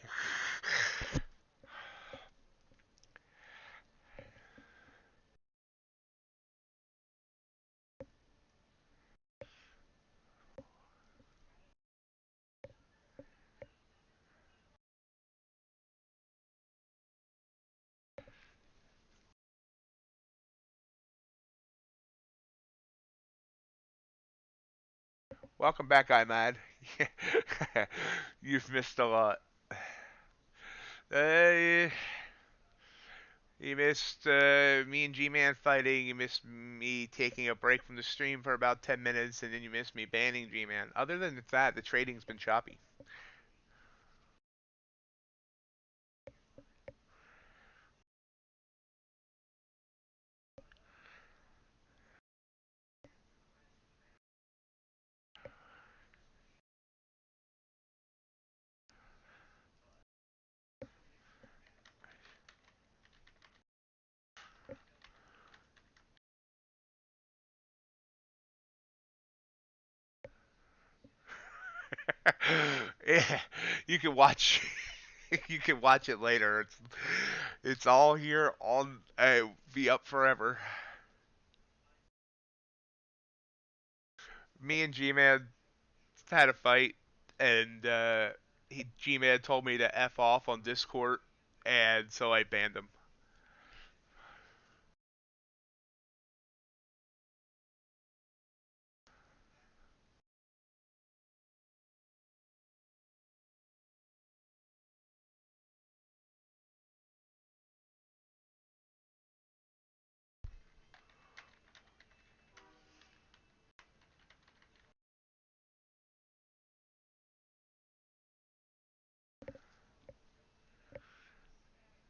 Welcome back, iMad. You've missed a lot. Uh, you missed me and G-Man fighting. You missed me taking a break from the stream for about 10 minutes, and then you missed me banning G-Man. Other than that, the trading's been choppy. Yeah, you can watch. You can watch it later. It's all here on. Be up forever. Me and G-Man had a fight, and G-Man told me to f off on Discord, and so I banned him.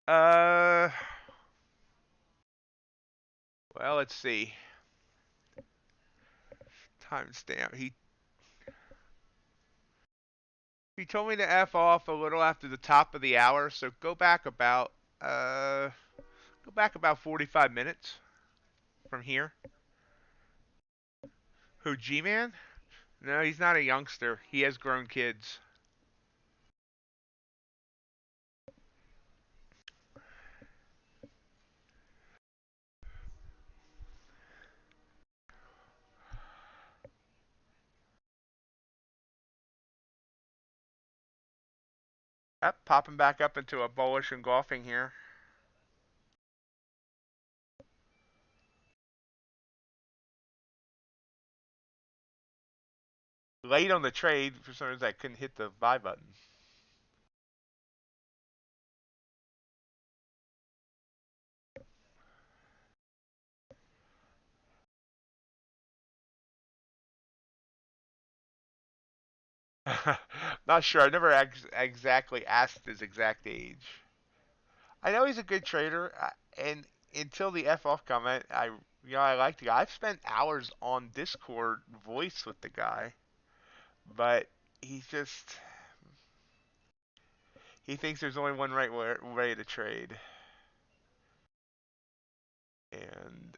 Uh, well, let's see. Timestamp. He told me to f off a little after the top of the hour, so uh go back about 45 minutes from here. Who, G-Man? No, he's not a youngster. He has grown kids. Yep, popping back up into a bullish engulfing here. Late on the trade, for some reason I couldn't hit the buy button. Not sure. I never exactly asked his exact age. I know he's a good trader, and until the F off comment, I like the guy. I've spent hours on Discord voice with the guy, but he's just he thinks there's only one right way to trade, and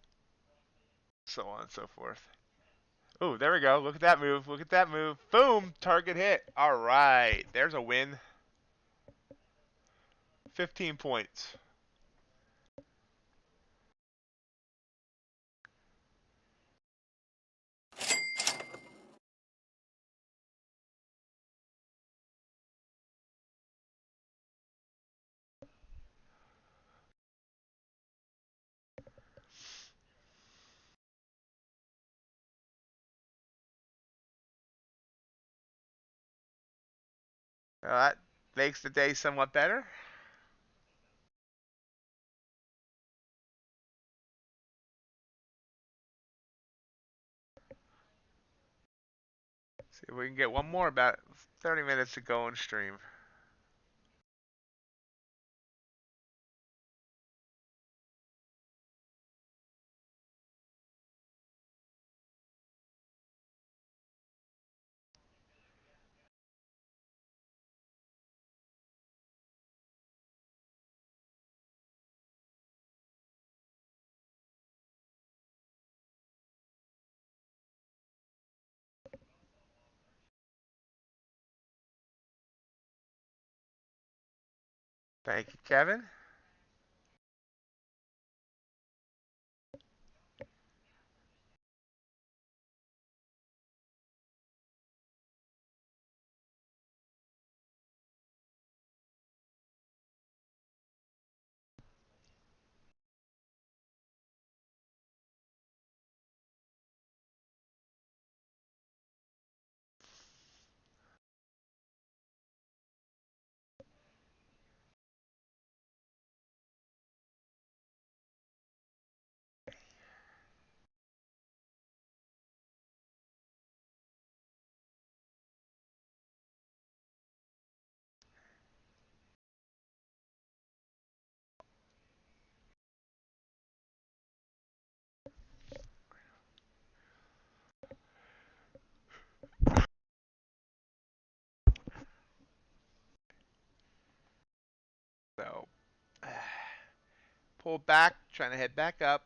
so on and so forth. Oh, there we go. Look at that move. Look at that move. Boom! Target hit. All right. There's a win. 15 points. That makes the day somewhat better. See if we can get one more. About 30 minutes to go on stream. Thank you, Kevin. pulled back, trying to head back up.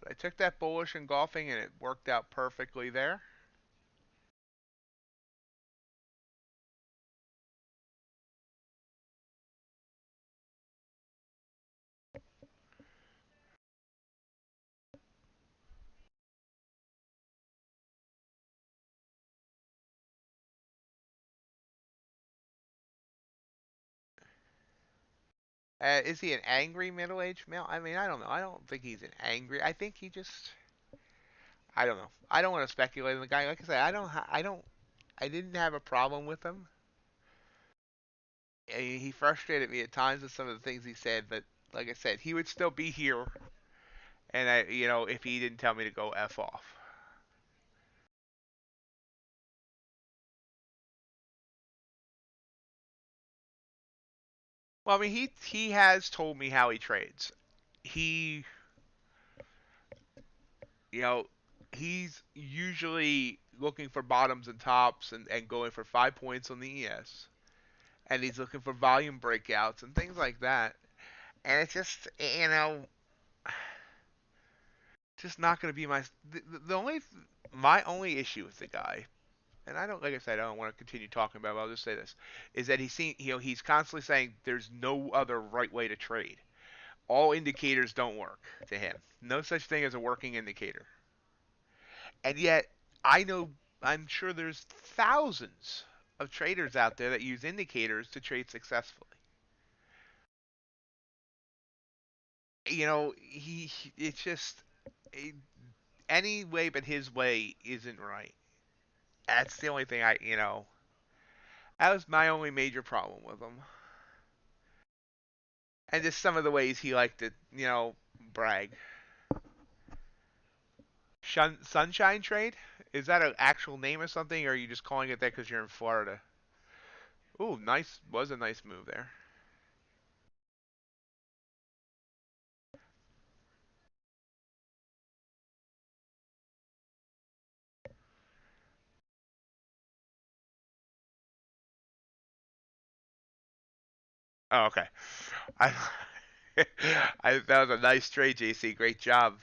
But I took that bullish engulfing, and it worked out perfectly there. Is he an angry middle-aged male? I mean, I don't know. I don't think he's an angry. I think he just. I don't know. I don't want to speculate on the guy. Like I said, I didn't have a problem with him. He frustrated me at times with some of the things he said, but like I said, he would still be here, and if he didn't tell me to go f off. Well, I mean, he has told me how he trades. He, you know, he's usually looking for bottoms and tops and going for 5 points on the ES, and he's looking for volume breakouts and things like that. And it's just not going to be the only my only issue with the guy, and I don't, like I said, I don't want to continue talking about it, but I'll just say this, is that he's constantly saying there's no other right way to trade. All indicators don't work to him. No such thing as a working indicator. And yet, I know, I'm sure there's thousands of traders out there that use indicators to trade successfully. It's just eh, any way but his way isn't right. That's the only thing that was my only major problem with him. And just some of the ways he liked to, brag. Sunshine Trade? Is that an actual name or something, or are you just calling it that because you're in Florida? Ooh, nice. Was a nice move there. Oh, okay. I, that was a nice trade, JC. Great job.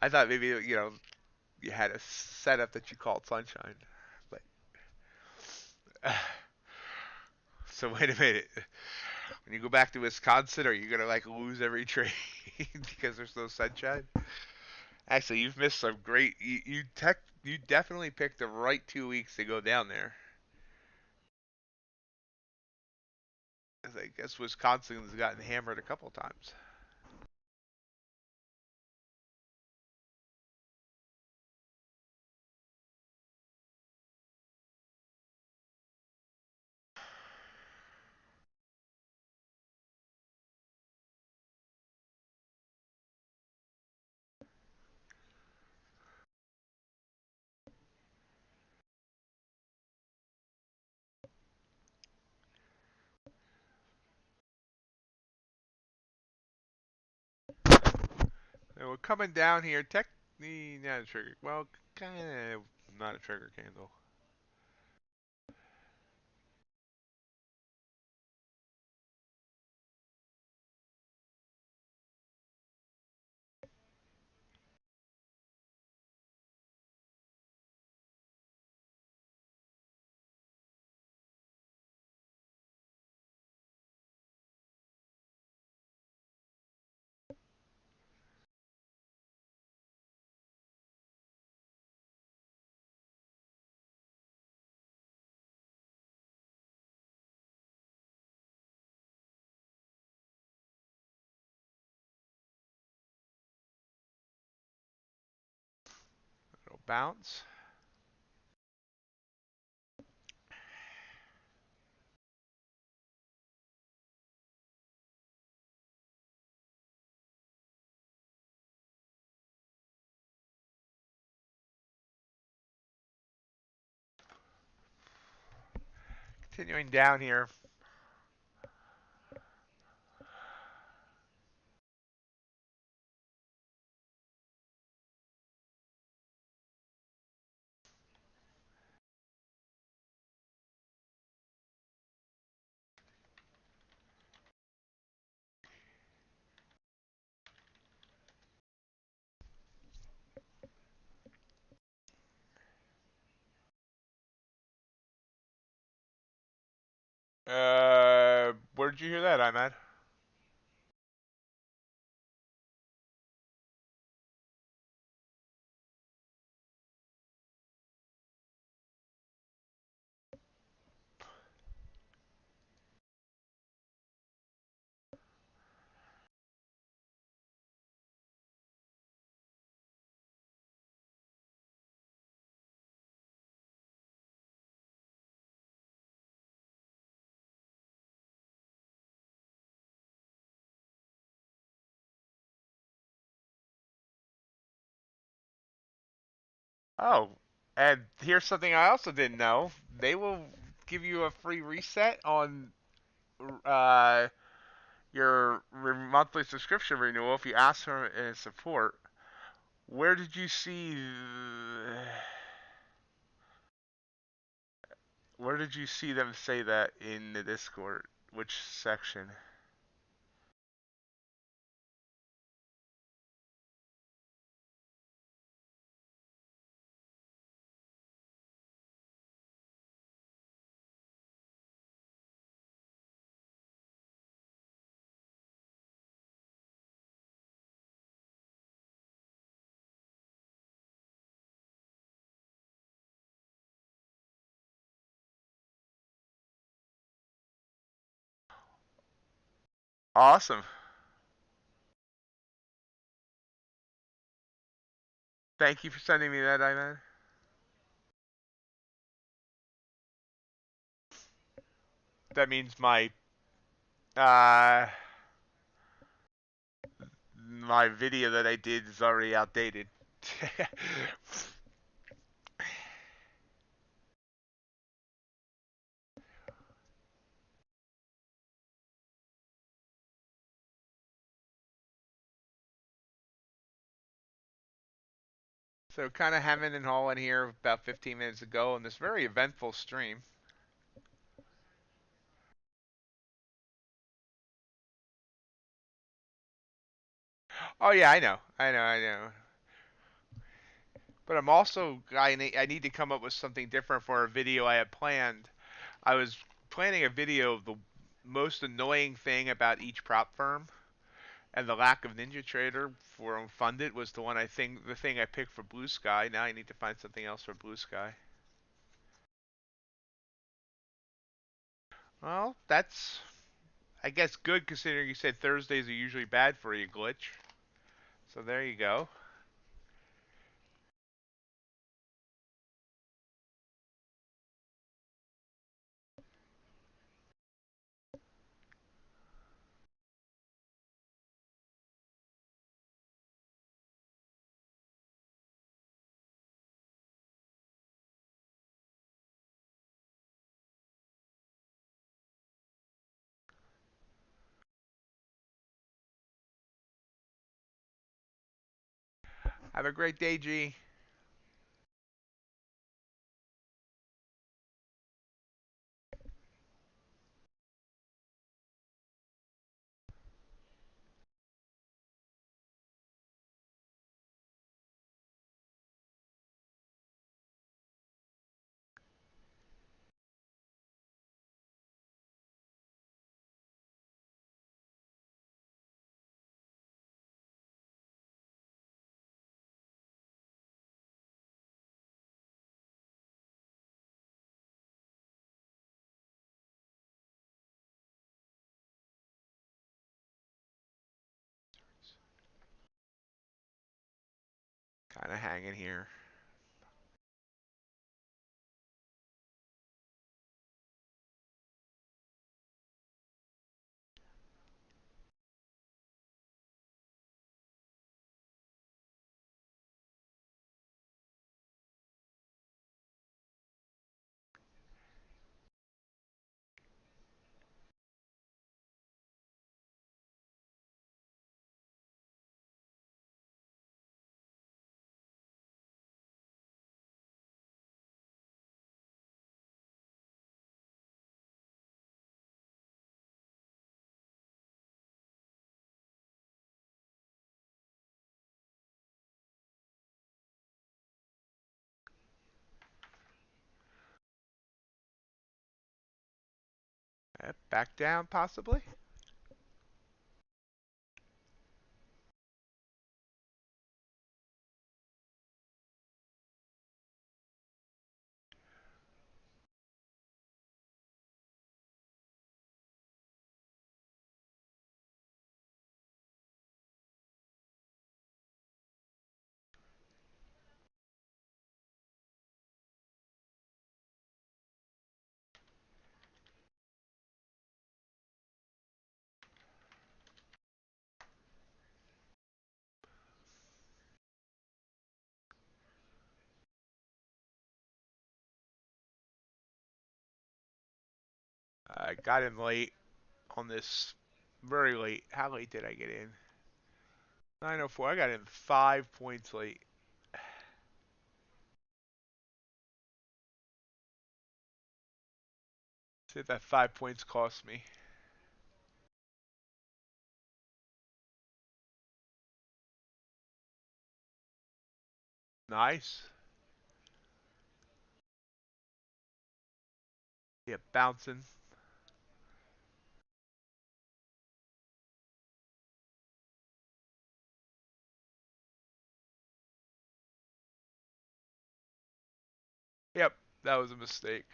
I thought maybe you had a setup that you called Sunshine, but so wait a minute. When you go back to Wisconsin, are you gonna like lose every trade because there's no sunshine? Actually, you've missed some great. You definitely picked the right 2 weeks to go down there. 'Cause I guess Wisconsin's gotten hammered a couple times. And we're coming down here. Technically not a trigger. Well, kind of not a trigger candle. Little bounce. Continuing down here. Where did you hear that, Imad? Oh, and here's something I also didn't know. They will give you a free reset on uh, your monthly subscription renewal if you ask for support. Where did you see? Where did you see them say that in the Discord? Which section? Awesome. Thank you for sending me that, Iman. That means uh my video that I did is already outdated. So kind of hemming and hawing here about 15 minutes ago on this very eventful stream. Oh yeah, I know. But I'm also I need to come up with something different for a video I had planned. I was planning a video of the most annoying thing about each prop firm, and the lack of NinjaTrader for funded was the thing I picked for Blue Sky. Now I need to find something else for Blue Sky. Well, that's I guess good considering you said Thursdays are usually bad for you, glitch. So there you go. Have a great day, G. Kind of hanging here. Back down possibly. I got in late on this, very late. How late did I get in? 9:04. I got in 5 points late. See if that 5 points cost me. Nice. Yeah, bouncing. Yep, that was a mistake.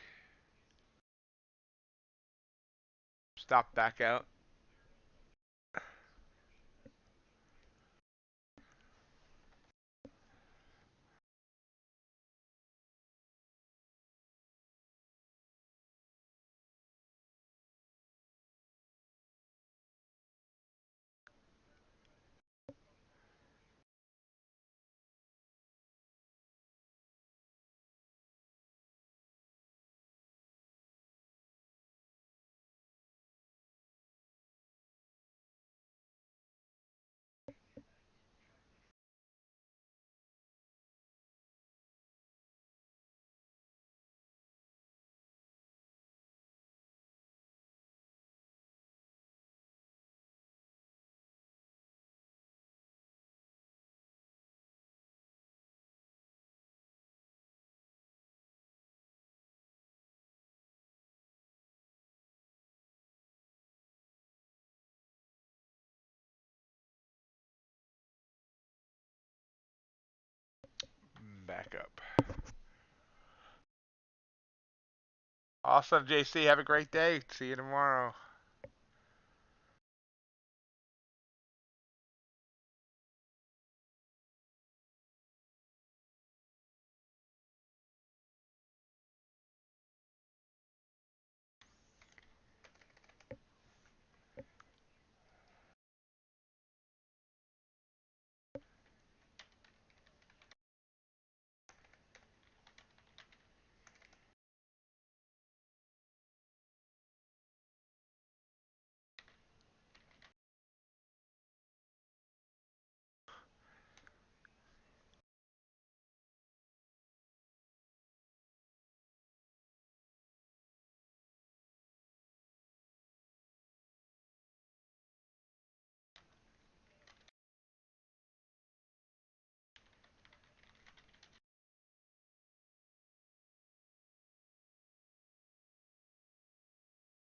Stop back out. Back up. Awesome, JC. Have a great day. See you tomorrow.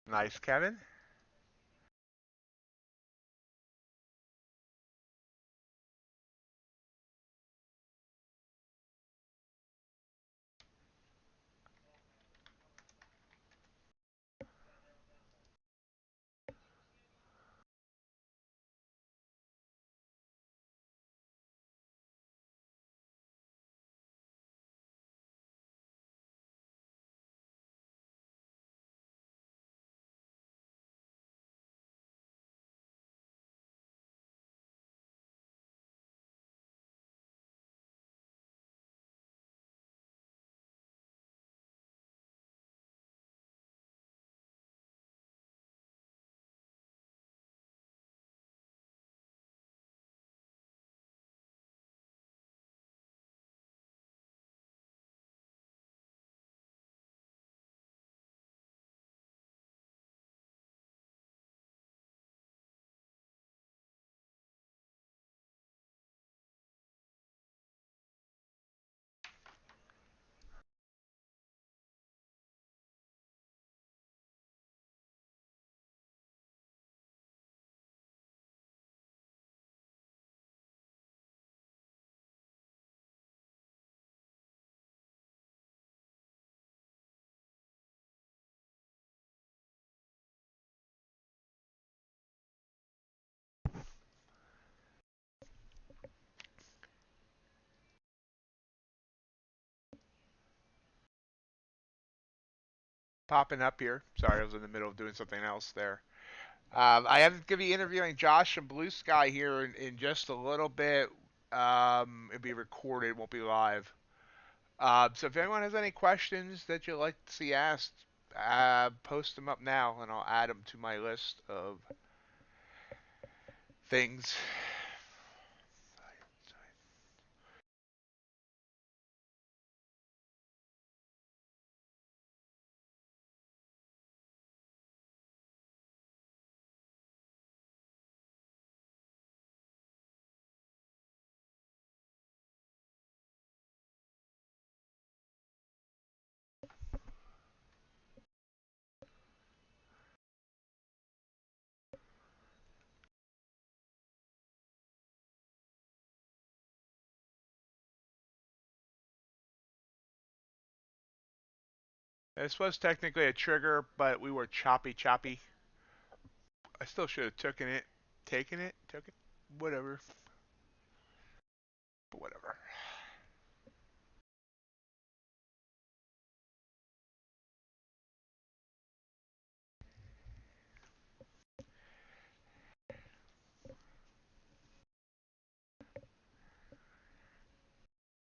Nice, Kevin. popping up here. Sorry, I was in the middle of doing something else there. I am going to be interviewing Josh from Blue Sky here in just a little bit. It'll be recorded, it won't be live. So if anyone has any questions that you'd like to see asked, post them up now, and I'll add them to my list of things. This was technically a trigger, but we were choppy. I still should have taken it, took it, whatever. But whatever.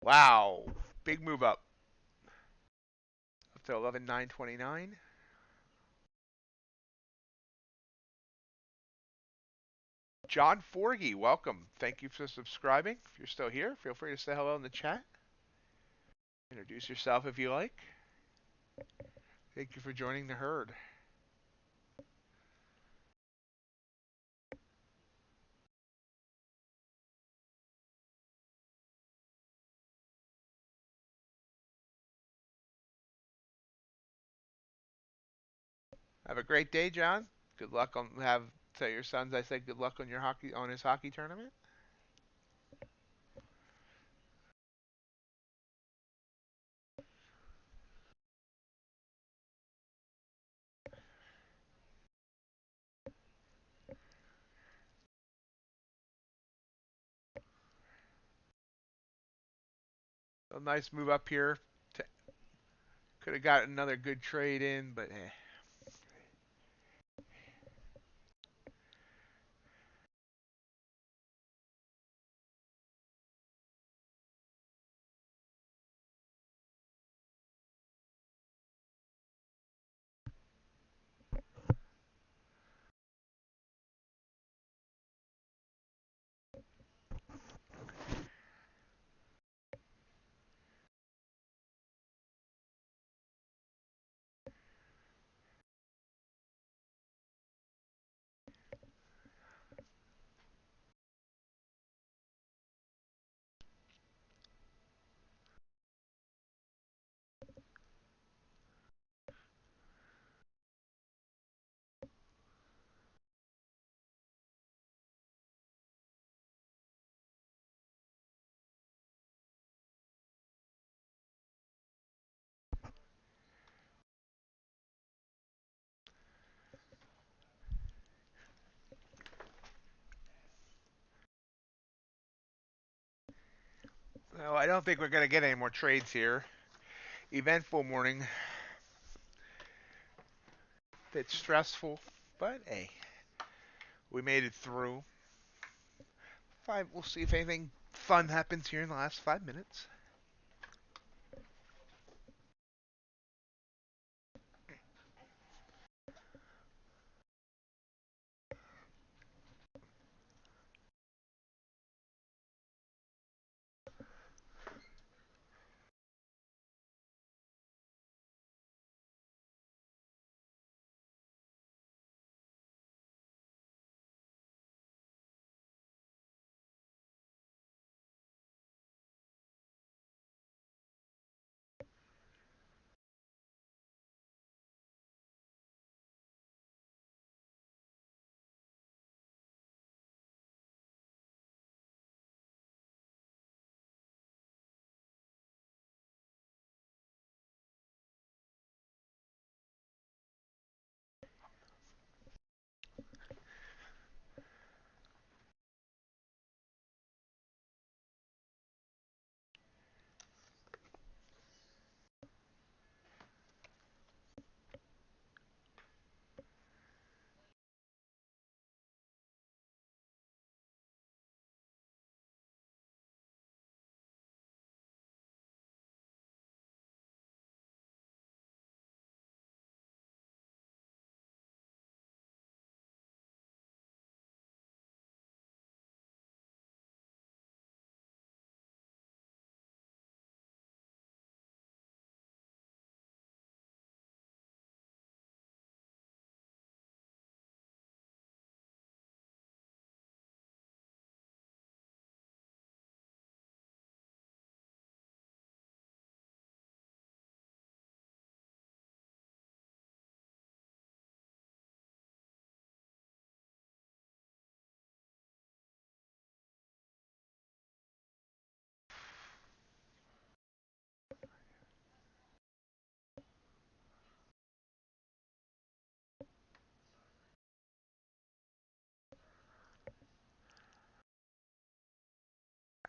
Wow, big move up to 11,929. John Forgy, welcome. Thank you for subscribing. If you're still here, feel free to say hello in the chat. Introduce yourself if you like. Thank you for joining the herd. Have a great day, John. Good luck on tell your sons I said good luck on his hockey tournament. A nice move up here. Could have got another good trade in, but eh. No, I don't think we're gonna get any more trades here. Eventful morning. Bit stressful, but hey, we made it through. We'll see if anything fun happens here in the last 5 minutes.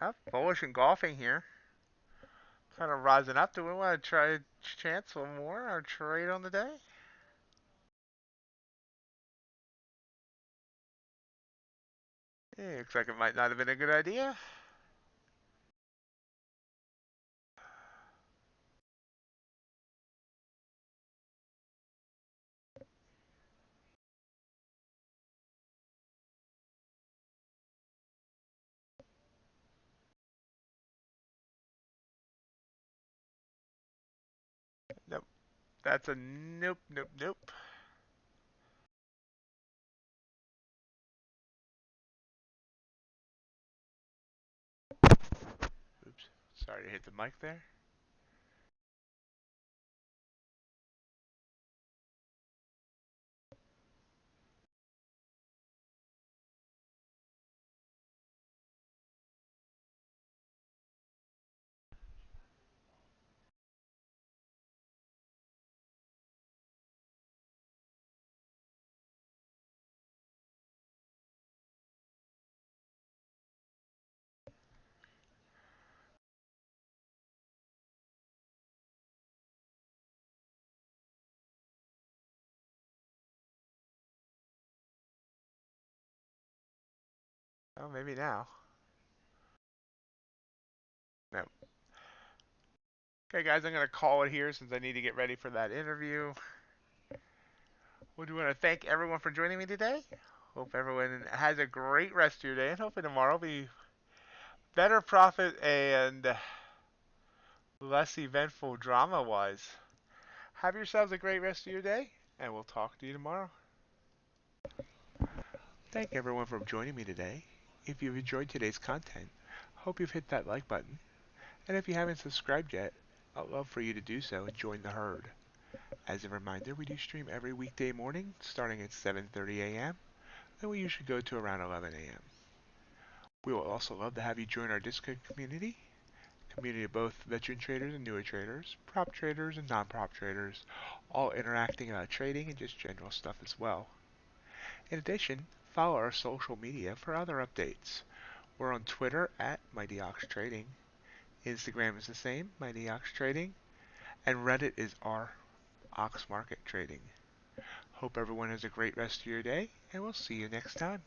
Up, bullish and golfing here. Kind of rising up. Do we want to try chance one more or trade on the day? Yeah, looks like it might not have been a good idea. Nope. That's a nope, nope, nope. Oops. Sorry to hit the mic there. Oh, maybe now. Nope. Okay, guys, I'm going to call it here since I need to get ready for that interview. We do want to thank everyone for joining me today. Hope everyone has a great rest of your day, and hopefully tomorrow will be better profit and less eventful drama-wise. Have yourselves a great rest of your day, and we'll talk to you tomorrow. Thank everyone for joining me today. If you've enjoyed today's content, hope you've hit that like button. And if you haven't subscribed yet, I'd love for you to do so and join the herd. As a reminder, we do stream every weekday morning starting at 7:30 a.m. and we usually go to around 11 a.m. We will also love to have you join our Discord community of both veteran traders and newer traders, prop traders and non-prop traders, all interacting about trading and just general stuff as well. In addition, follow our social media for other updates. We're on Twitter at MightyOxTrading, Instagram is the same, MightyOxTrading, and Reddit is r Ox Market Trading. Hope everyone has a great rest of your day, and we'll see you next time.